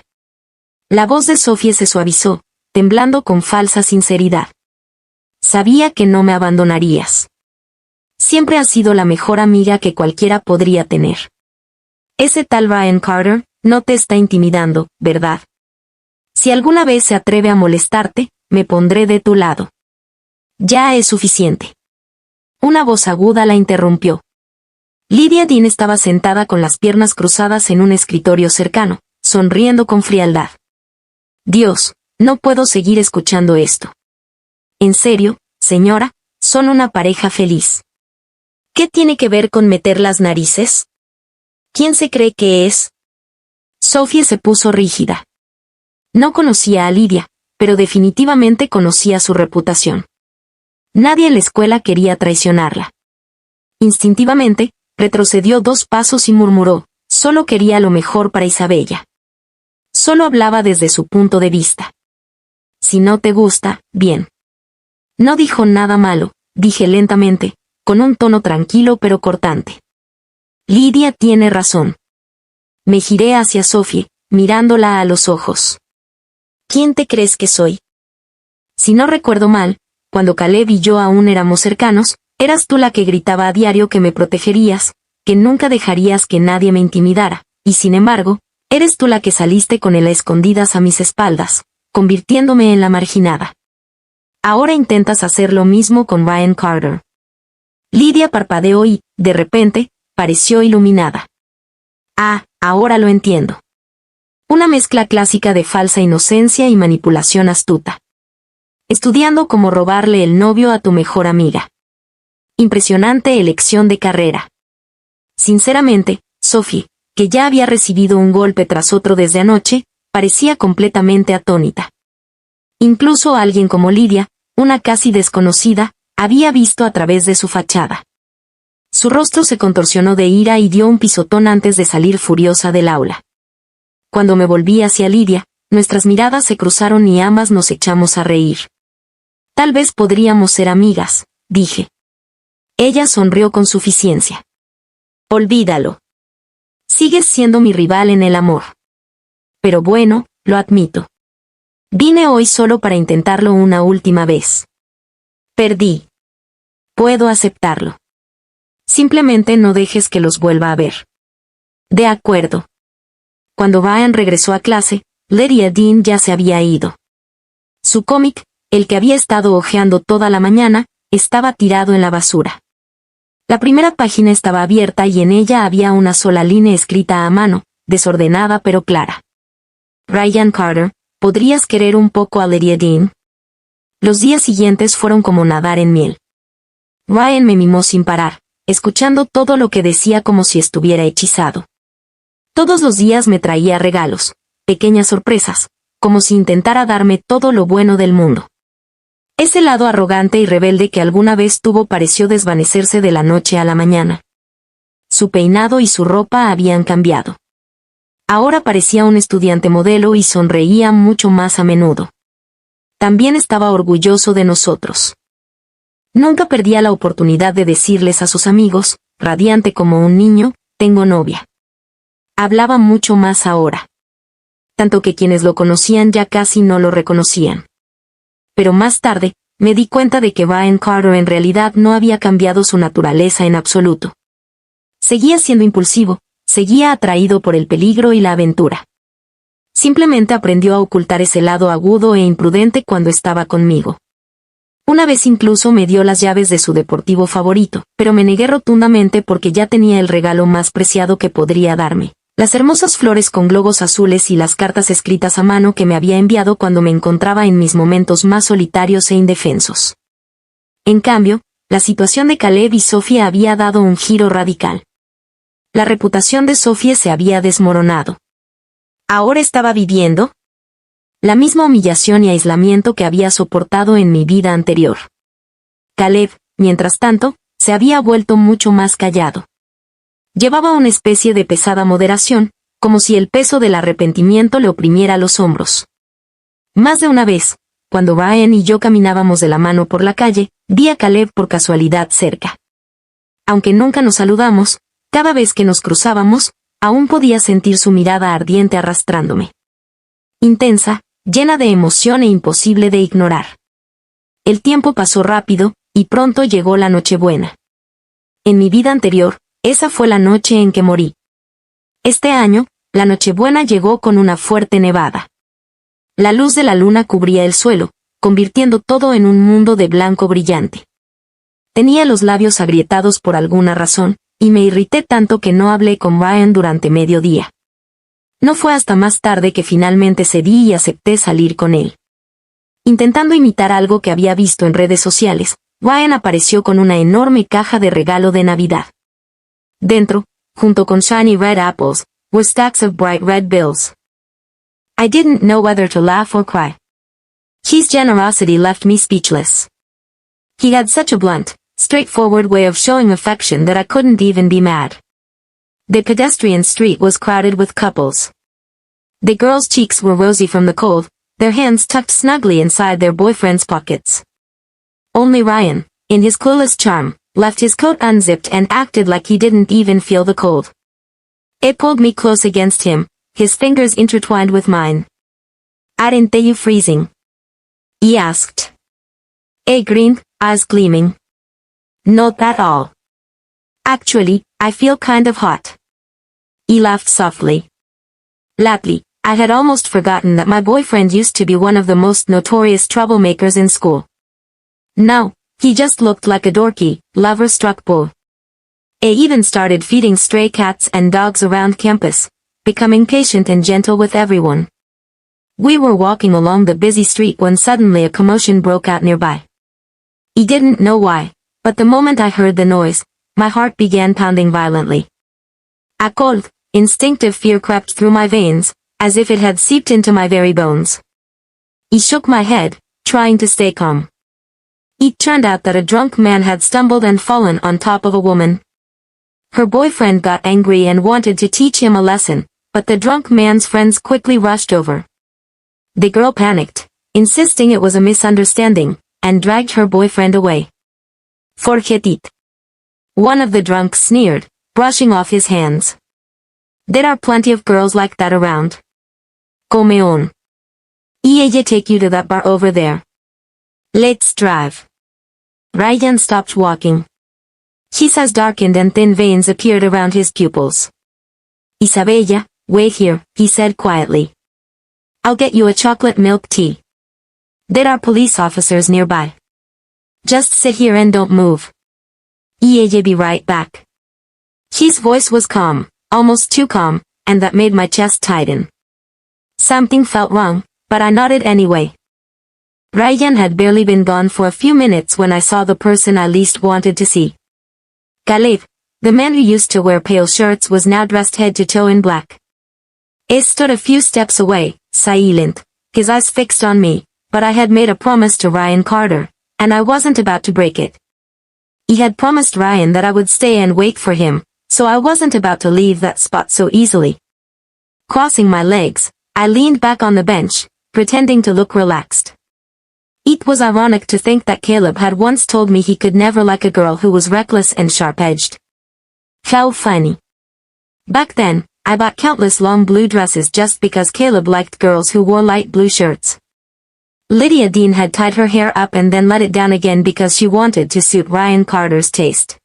Speaker 1: La voz de Sophie se suavizó, temblando con falsa sinceridad. Sabía que no me abandonarías. Siempre has sido la mejor amiga que cualquiera podría tener. Ese tal Ryan Carter no te está intimidando, ¿verdad? Si alguna vez se atreve a molestarte, me pondré de tu lado. Ya es suficiente. Una voz aguda la interrumpió. Lydia Dean estaba sentada con las piernas cruzadas en un escritorio cercano, sonriendo con frialdad. Dios, no puedo seguir escuchando esto. En serio, señora, son una pareja feliz. ¿Qué tiene que ver con meter las narices? ¿Quién se cree que es? Sophie se puso rígida. No conocía a Lydia, pero definitivamente conocía su reputación. Nadie en la escuela quería traicionarla. Instintivamente, retrocedió 2 pasos y murmuró, solo quería lo mejor para Isabella. Solo hablaba desde su punto de vista. Si no te gusta, bien. No dijo nada malo, dije lentamente, con un tono tranquilo pero cortante. Lydia tiene razón. Me giré hacia Sophie, mirándola a los ojos. ¿Quién te crees que soy? Si no recuerdo mal, cuando Caleb y yo aún éramos cercanos, eras tú la que gritaba a diario que me protegerías, que nunca dejarías que nadie me intimidara, y sin embargo, eres tú la que saliste con él a escondidas a mis espaldas, convirtiéndome en la marginada. Ahora intentas hacer lo mismo con Ryan Carter. Lydia parpadeó y, de repente, pareció iluminada. Ah, ahora lo entiendo. Una mezcla clásica de falsa inocencia y manipulación astuta. Estudiando cómo robarle el novio a tu mejor amiga. Impresionante elección de carrera. Sinceramente, Sophie, que ya había recibido un golpe tras otro desde anoche, parecía completamente atónita. Incluso alguien como Lydia, una casi desconocida, había visto a través de su fachada. Su rostro se contorsionó de ira y dio un pisotón antes de salir furiosa del aula. Cuando me volví hacia Lydia, nuestras miradas se cruzaron y ambas nos echamos a reír. Tal vez podríamos ser amigas, dije. Ella sonrió con suficiencia. Olvídalo. Sigues siendo mi rival en el amor. Pero bueno, lo admito. Vine hoy solo para intentarlo una última vez. Perdí. Puedo aceptarlo. Simplemente no dejes que los vuelva a ver. De acuerdo. Cuando Ryan regresó a clase, Lydia Dean ya se había ido. Su cómic, el que había estado hojeando toda la mañana, estaba tirado en la basura. La primera página estaba abierta y en ella había una sola línea escrita a mano, desordenada pero clara. Ryan Carter, ¿podrías querer un poco a Lydia Dean? Los días siguientes fueron como nadar en miel. Ryan me mimó sin parar, escuchando todo lo que decía como si estuviera hechizado. Todos los días me traía regalos, pequeñas sorpresas, como si intentara darme todo lo bueno del mundo. Ese lado arrogante y rebelde que alguna vez tuvo pareció desvanecerse de la noche a la mañana. Su peinado y su ropa habían cambiado. Ahora parecía un estudiante modelo y sonreía mucho más a menudo. También estaba orgulloso de nosotros. Nunca perdía la oportunidad de decirles a sus amigos, radiante como un niño, tengo novia. Hablaba mucho más ahora. Tanto que quienes lo conocían ya casi no lo reconocían. Pero más tarde, me di cuenta de que Ryan Carter en realidad no había cambiado su naturaleza en absoluto. Seguía siendo impulsivo, seguía atraído por el peligro y la aventura. Simplemente aprendió a ocultar ese lado agudo e imprudente cuando estaba conmigo. Una vez incluso me dio las llaves de su deportivo favorito, pero me negué rotundamente porque ya tenía el regalo más preciado que podría darme, Las hermosas flores con globos azules y las cartas escritas a mano que me había enviado cuando me encontraba en mis momentos más solitarios e indefensos. En cambio, la situación de Caleb y Sophie había dado un giro radical. La reputación de Sophie se había desmoronado. Ahora estaba viviendo la misma humillación y aislamiento que había soportado en mi vida anterior. Caleb, mientras tanto, se había vuelto mucho más callado. Llevaba una especie de pesada moderación, como si el peso del arrepentimiento le oprimiera los hombros. Más de una vez, cuando Ryan y yo caminábamos de la mano por la calle, vi a Caleb por casualidad cerca. Aunque nunca nos saludamos, cada vez que nos cruzábamos, aún podía sentir su mirada ardiente arrastrándome. Intensa, llena de emoción e imposible de ignorar. El tiempo pasó rápido, y pronto llegó la Nochebuena. En mi vida anterior, esa fue la noche en que morí. Este año, la Nochebuena llegó con una fuerte nevada. La luz de la luna cubría el suelo, convirtiendo todo en un mundo de blanco brillante. Tenía los labios agrietados por alguna razón, y me irrité tanto que no hablé con Ryan durante mediodía. No fue hasta más tarde que finalmente cedí y acepté salir con él. Intentando imitar algo que había visto en redes sociales, Ryan apareció con una enorme caja de regalo de Navidad. Dentro, junto con shiny red apples, were stacks of bright red bills. I didn't know whether to laugh or cry. His generosity left me speechless. He had such a blunt, straightforward way of showing affection that I couldn't even be mad. The pedestrian street was crowded with couples. The girls' cheeks were rosy from the cold, their hands tucked snugly inside their boyfriends' pockets. Only Ryan, in his clueless charm, left his coat unzipped and acted like he didn't even feel the cold. He pulled me close against him, his fingers intertwined with mine. "Aren't you freezing?" he asked. He grinned, eyes gleaming. "Not at all. Actually, I feel kind of hot." He laughed softly. Lately, I had almost forgotten that my boyfriend used to be one of the most notorious troublemakers in school. Now, he just looked like a dorky, lover-struck bull. He even started feeding stray cats and dogs around campus, becoming patient and gentle with everyone. We were walking along the busy street when suddenly a commotion broke out nearby. He didn't know why, but the moment I heard the noise, my heart began pounding violently. A cold, instinctive fear crept through my veins, as if it had seeped into my very bones. He shook my head, trying to stay calm. It turned out that a drunk man had stumbled and fallen on top of a woman. Her boyfriend got angry and wanted to teach him a lesson, but the drunk man's friends quickly rushed over. The girl panicked, insisting it was a misunderstanding, and dragged her boyfriend away. "Forget it." One of the drunks sneered, brushing off his hands. "There are plenty of girls like that around. Come on. Ella take you to that bar over there. Let's drive." Ryan stopped walking. His eyes darkened and thin veins appeared around his pupils. "Isabella, wait here," he said quietly. "I'll get you a chocolate milk tea. There are police officers nearby. Just sit here and don't move. I'll be right back." His voice was calm, almost too calm, and that made my chest tighten. Something felt wrong, but I nodded anyway. Ryan had barely been gone for a few minutes when I saw the person I least wanted to see. Caleb, the man who used to wear pale shirts, was now dressed head to toe in black. He stood a few steps away, silent, his eyes fixed on me, but I had made a promise to Ryan Carter, and I wasn't about to break it. He had promised Ryan that I would stay and wait for him, so I wasn't about to leave that spot so easily. Crossing my legs, I leaned back on the bench, pretending to look relaxed. It was ironic to think that Caleb had once told me he could never like a girl who was reckless and sharp-edged. How funny. Back then, I bought countless long blue dresses just because Caleb liked girls who wore light blue shirts. Lydia Dean had tied her hair up and then let it down again because she wanted to suit Ryan Carter's taste.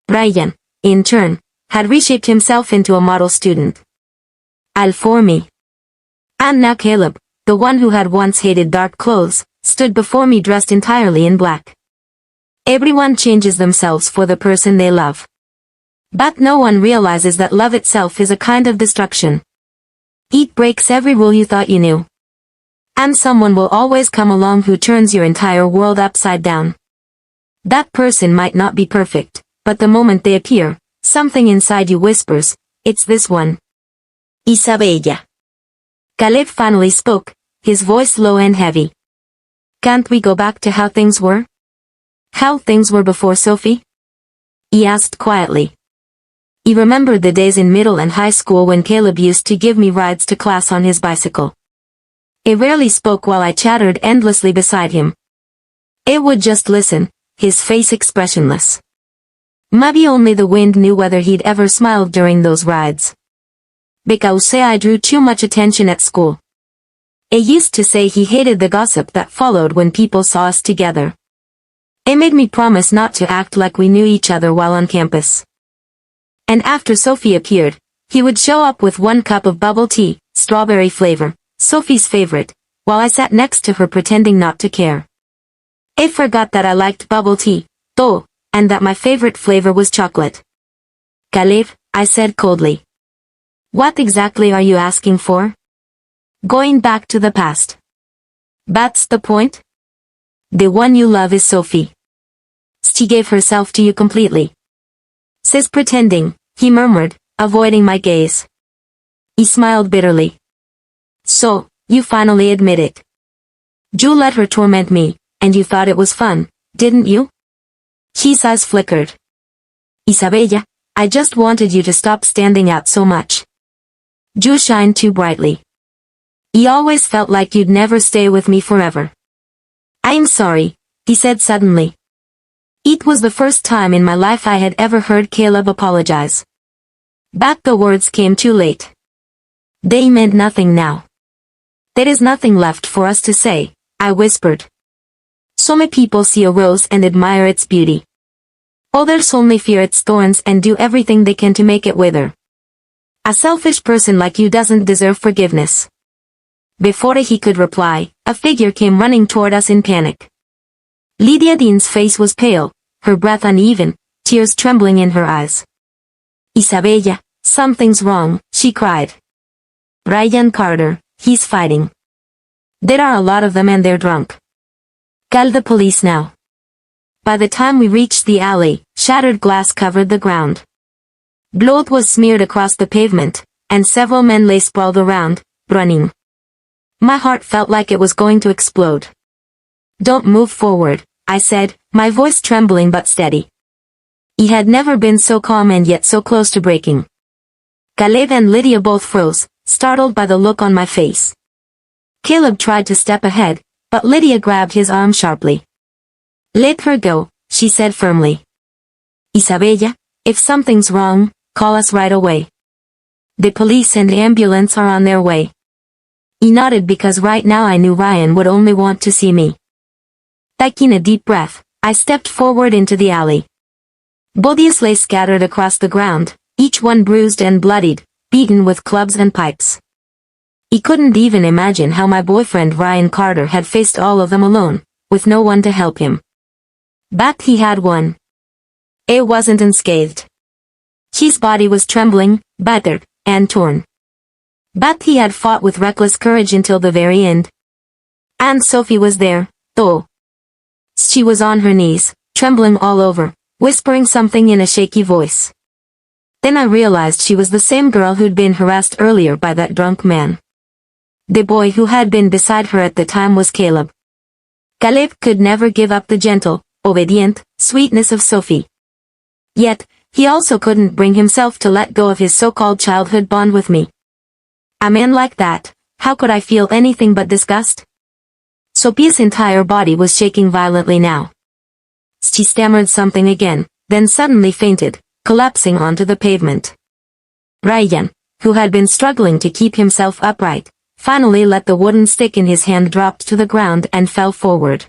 Speaker 1: Ryan, in turn, had reshaped himself into a model student. All for me. And now Caleb, the one who had once hated dark clothes, stood before me dressed entirely in black. Everyone changes themselves for the person they love. But no one realizes that love itself is a kind of destruction. It breaks every rule you thought you knew. And someone will always come along who turns your entire world upside down. That person might not be perfect, but the moment they appear, something inside you whispers, it's this one. Isabella. Caleb finally spoke, his voice low and heavy. Can't we go back to how things were? How things were before Sophie? He asked quietly. He remembered the days in middle and high school when Caleb used to give me rides to class on his bicycle. He rarely spoke while I chattered endlessly beside him. He would just listen, his face expressionless. Maybe only the wind knew whether he'd ever smiled during those rides. Because I drew too much attention at school. He used to say he hated the gossip that followed when people saw us together. He made me promise not to act like we knew each other while on campus. And after Sophie appeared, he would show up with 1 cup of bubble tea, strawberry flavor, Sophie's favorite, while I sat next to her pretending not to care. I forgot that I liked bubble tea, though, and that my favorite flavor was chocolate. Caleb, I said coldly. What exactly are you asking for? Going back to the past. That's the point? The one you love is Sophie. She gave herself to you completely. Sis pretending, he murmured, avoiding my gaze. He smiled bitterly. So, you finally admit it. You let her torment me, and you thought it was fun, didn't you? His eyes flickered. Isabella, I just wanted you to stop standing out so much. You shine too brightly. He always felt like you'd never stay with me forever. I'm sorry, he said suddenly. It was the first time in my life I had ever heard Caleb apologize. But the words came too late. They meant nothing now. There is nothing left for us to say, I whispered. So many people see a rose and admire its beauty. Others only fear its thorns and do everything they can to make it wither. A selfish person like you doesn't deserve forgiveness. Before he could reply, a figure came running toward us in panic. Lydia Dean's face was pale, her breath uneven, tears trembling in her eyes. Isabella, something's wrong, she cried. Ryan Carter, he's fighting. There are a lot of them and they're drunk. Call the police now. By the time we reached the alley, shattered glass covered the ground. Blood was smeared across the pavement, and several men lay sprawled around, running. My heart felt like it was going to explode. Don't move forward, I said, my voice trembling but steady. He had never been so calm and yet so close to breaking. Caleb and Lydia both froze, startled by the look on my face. Caleb tried to step ahead, but Lydia grabbed his arm sharply. Let her go, she said firmly. Isabella, if something's wrong, call us right away. The police and the ambulance are on their way. He nodded because right now I knew Ryan would only want to see me. Taking a deep breath, I stepped forward into the alley. Bodies lay scattered across the ground, each one bruised and bloodied, beaten with clubs and pipes. He couldn't even imagine how my boyfriend Ryan Carter had faced all of them alone, with no one to help him. But he had one. It wasn't unscathed. His body was trembling, battered, and torn. But he had fought with reckless courage until the very end. And Sophie was there, though. She was on her knees, trembling all over, whispering something in a shaky voice. Then I realized she was the same girl who'd been harassed earlier by that drunk man. The boy who had been beside her at the time was Caleb. Caleb could never give up the gentle, obedient, sweetness of Sophie. Yet, he also couldn't bring himself to let go of his so-called childhood bond with me. A man like that, how could I feel anything but disgust? Sophie's entire body was shaking violently now. She stammered something again, then suddenly fainted, collapsing onto the pavement. Ryan, who had been struggling to keep himself upright, finally let the wooden stick in his hand drop to the ground and fell forward.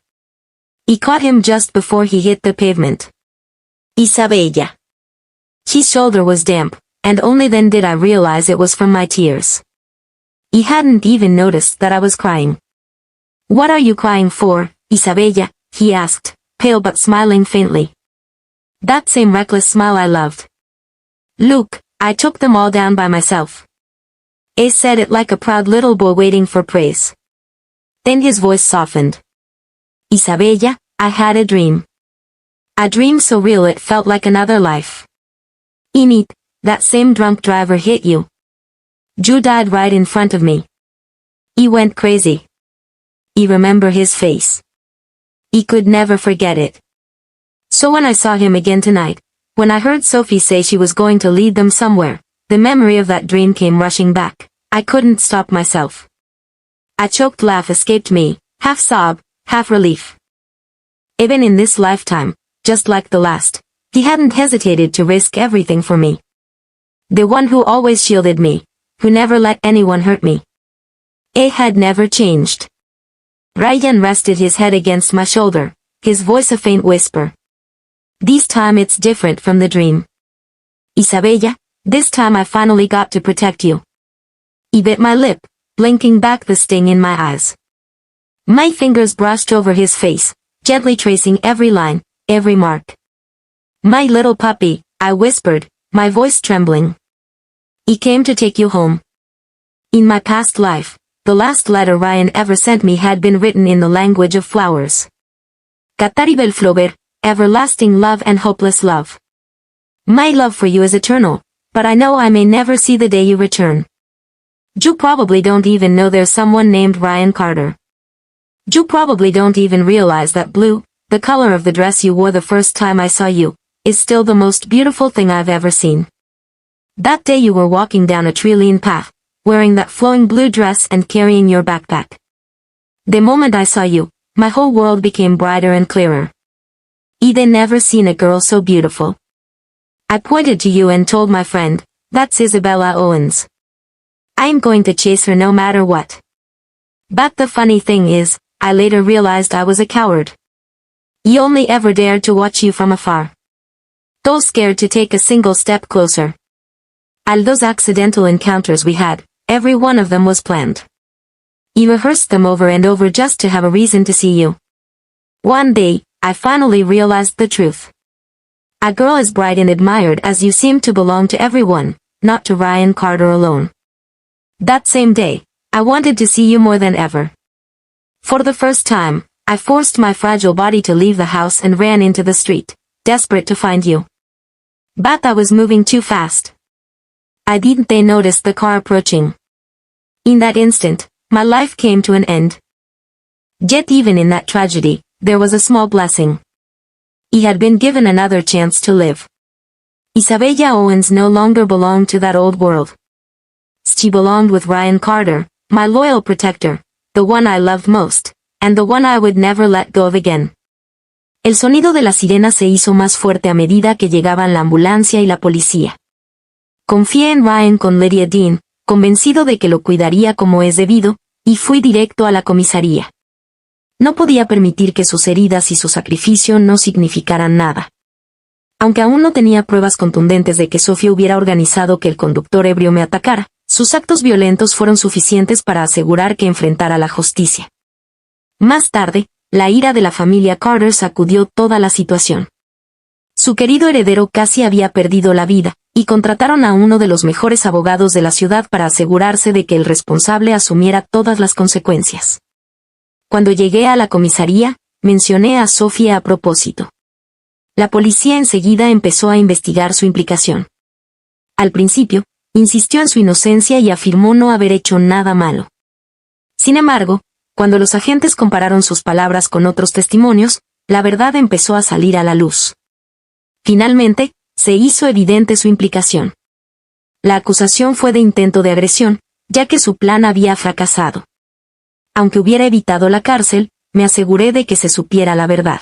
Speaker 1: He caught him just before he hit the pavement. Isabella. His shoulder was damp, and only then did I realize it was from my tears. He hadn't even noticed that I was crying. What are you crying for, Isabella? He asked, pale but smiling faintly. That same reckless smile I loved. Luke, I took them all down by myself. Ace said it like a proud little boy waiting for praise. Then his voice softened. Isabella, I had a dream. A dream so real it felt like another life. In it, that same drunk driver hit you. You died right in front of me. He went crazy. I remember his face. He could never forget it. So when I saw him again tonight, when I heard Sophie say she was going to lead them somewhere, the memory of that dream came rushing back. I couldn't stop myself. A choked laugh escaped me, half sob, half relief. Even in this lifetime, just like the last, he hadn't hesitated to risk everything for me. The one who always shielded me, who never let anyone hurt me. It had never changed. Ryan rested his head against my shoulder, his voice a faint whisper. This time it's different from the dream. Isabella, this time I finally got to protect you. He bit my lip, blinking back the sting in my eyes. My fingers brushed over his face, gently tracing every line, every mark. My little puppy, I whispered, my voice trembling. He came to take you home. In my past life, the last letter Ryan ever sent me had been written in the language of flowers. Cataribel Flover, everlasting love and hopeless love. My love for you is eternal, but I know I may never see the day you return. You probably don't even know there's someone named Ryan Carter. You probably don't even realize that blue, the color of the dress you wore the first time I saw you, is still the most beautiful thing I've ever seen. That day you were walking down a tree-lined path, wearing that flowing blue dress and carrying your backpack. The moment I saw you, my whole world became brighter and clearer. I'd never seen a girl so beautiful. I pointed to you and told my friend, that's Isabella Owens. I'm going to chase her no matter what. But the funny thing is, I later realized I was a coward. I only ever dared to watch you from afar. Too scared to take a single step closer. All those accidental encounters we had, every one of them was planned. I rehearsed them over and over just to have a reason to see you. One day, I finally realized the truth. A girl as bright and admired as you seem to belong to everyone, not to Ryan Carter alone. That same day, I wanted to see you more than ever. For the first time, I forced my fragile body to leave the house and ran into the street, desperate to find you. But I was moving too fast. I didn't notice the car approaching. In that instant, my life came to an end. Yet even in that tragedy, there was a small blessing. He had been given another chance to live. Isabella Owens no longer belonged to that old world. She belonged with Ryan Carter, my loyal protector, the one I loved most, and the one I would never let go of again. El sonido de la sirena se hizo más fuerte a medida que llegaban la ambulancia y la policía. Confié en Ryan con Lydia Dean, convencido de que lo cuidaría como es debido, y fui directo a la comisaría. No podía permitir que sus heridas y su sacrificio no significaran nada. Aunque aún no tenía pruebas contundentes de que Sophie hubiera organizado que el conductor ebrio me atacara, sus actos violentos fueron suficientes para asegurar que enfrentara la justicia. Más tarde, la ira de la familia Carter sacudió toda la situación. Su querido heredero casi había perdido la vida, y contrataron a uno de los mejores abogados de la ciudad para asegurarse de que el responsable asumiera todas las consecuencias. Cuando llegué a la comisaría, mencioné a Sophie a propósito. La policía enseguida empezó a investigar su implicación. Al principio, insistió en su inocencia y afirmó no haber hecho nada malo. Sin embargo, cuando los agentes compararon sus palabras con otros testimonios, la verdad empezó a salir a la luz. Finalmente, se hizo evidente su implicación. La acusación fue de intento de agresión, ya que su plan había fracasado. Aunque hubiera evitado la cárcel, me aseguré de que se supiera la verdad.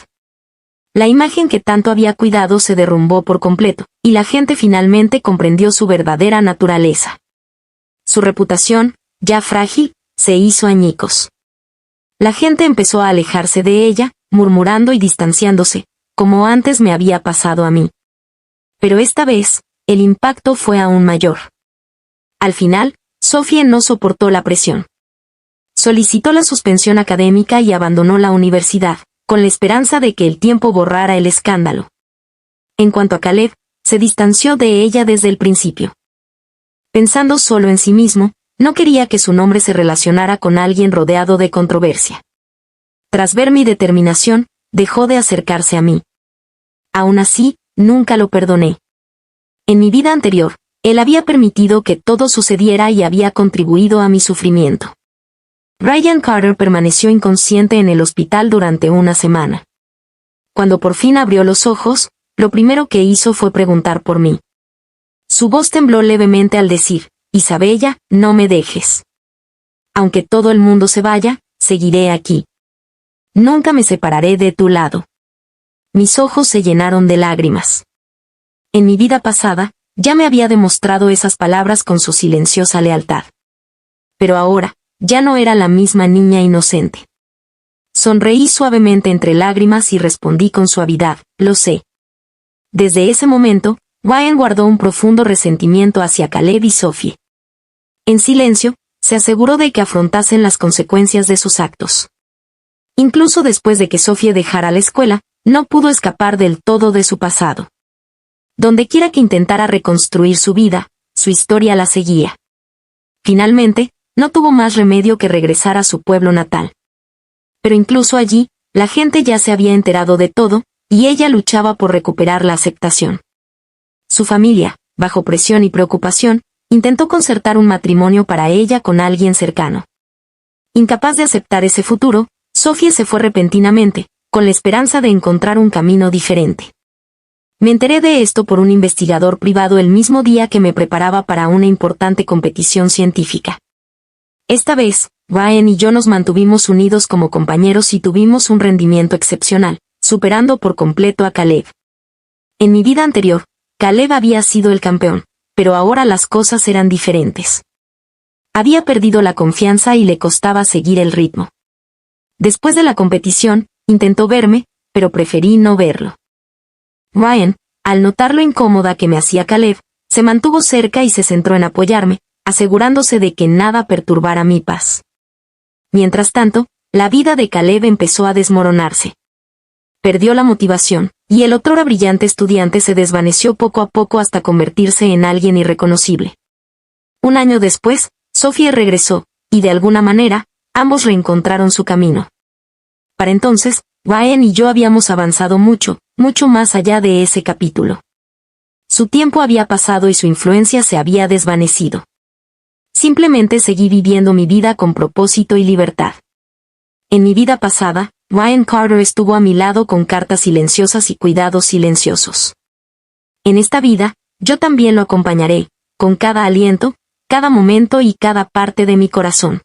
Speaker 1: La imagen que tanto había cuidado se derrumbó por completo, y la gente finalmente comprendió su verdadera naturaleza. Su reputación, ya frágil, se hizo añicos. La gente empezó a alejarse de ella, murmurando y distanciándose, como antes me había pasado a mí. Pero esta vez, el impacto fue aún mayor. Al final, Sophie no soportó la presión. Solicitó la suspensión académica y abandonó la universidad, con la esperanza de que el tiempo borrara el escándalo. En cuanto a Caleb, se distanció de ella desde el principio. Pensando solo en sí mismo, no quería que su nombre se relacionara con alguien rodeado de controversia. Tras ver mi determinación, dejó de acercarse a mí. Aún así, nunca lo perdoné. En mi vida anterior, él había permitido que todo sucediera y había contribuido a mi sufrimiento. Ryan Carter permaneció inconsciente en el hospital durante una semana. Cuando por fin abrió los ojos, lo primero que hizo fue preguntar por mí. Su voz tembló levemente al decir, Isabella, no me dejes. Aunque todo el mundo se vaya, seguiré aquí. Nunca me separaré de tu lado. Mis ojos se llenaron de lágrimas. En mi vida pasada, ya me había demostrado esas palabras con su silenciosa lealtad. Pero ahora, ya no era la misma niña inocente. Sonreí suavemente entre lágrimas y respondí con suavidad, lo sé. Desde ese momento, Ryan guardó un profundo resentimiento hacia Caleb y Sophie. En silencio, se aseguró de que afrontasen las consecuencias de sus actos. Incluso después de que Sophie dejara la escuela, no pudo escapar del todo de su pasado. Dondequiera que intentara reconstruir su vida, su historia la seguía. Finalmente, no tuvo más remedio que regresar a su pueblo natal. Pero incluso allí, la gente ya se había enterado de todo, y ella luchaba por recuperar la aceptación. Su familia, bajo presión y preocupación, intentó concertar un matrimonio para ella con alguien cercano. Incapaz de aceptar ese futuro, Sophie se fue repentinamente, con la esperanza de encontrar un camino diferente. Me enteré de esto por un investigador privado el mismo día que me preparaba para una importante competición científica. Esta vez, Ryan y yo nos mantuvimos unidos como compañeros y tuvimos un rendimiento excepcional, superando por completo a Caleb. En mi vida anterior, Caleb había sido el campeón, pero ahora las cosas eran diferentes. Había perdido la confianza y le costaba seguir el ritmo. Después de la competición, intentó verme, pero preferí no verlo. Ryan, al notar lo incómoda que me hacía Caleb, se mantuvo cerca y se centró en apoyarme, asegurándose de que nada perturbara mi paz. Mientras tanto, la vida de Caleb empezó a desmoronarse. Perdió la motivación, y el otrora brillante estudiante se desvaneció poco a poco hasta convertirse en alguien irreconocible. Un año después, Sophie regresó, y de alguna manera, ambos reencontraron su camino. Para entonces, Ryan y yo habíamos avanzado mucho, mucho más allá de ese capítulo. Su tiempo había pasado y su influencia se había desvanecido. Simplemente seguí viviendo mi vida con propósito y libertad. En mi vida pasada, Ryan Carter estuvo a mi lado con cartas silenciosas y cuidados silenciosos. En esta vida, yo también lo acompañaré, con cada aliento, cada momento y cada parte de mi corazón.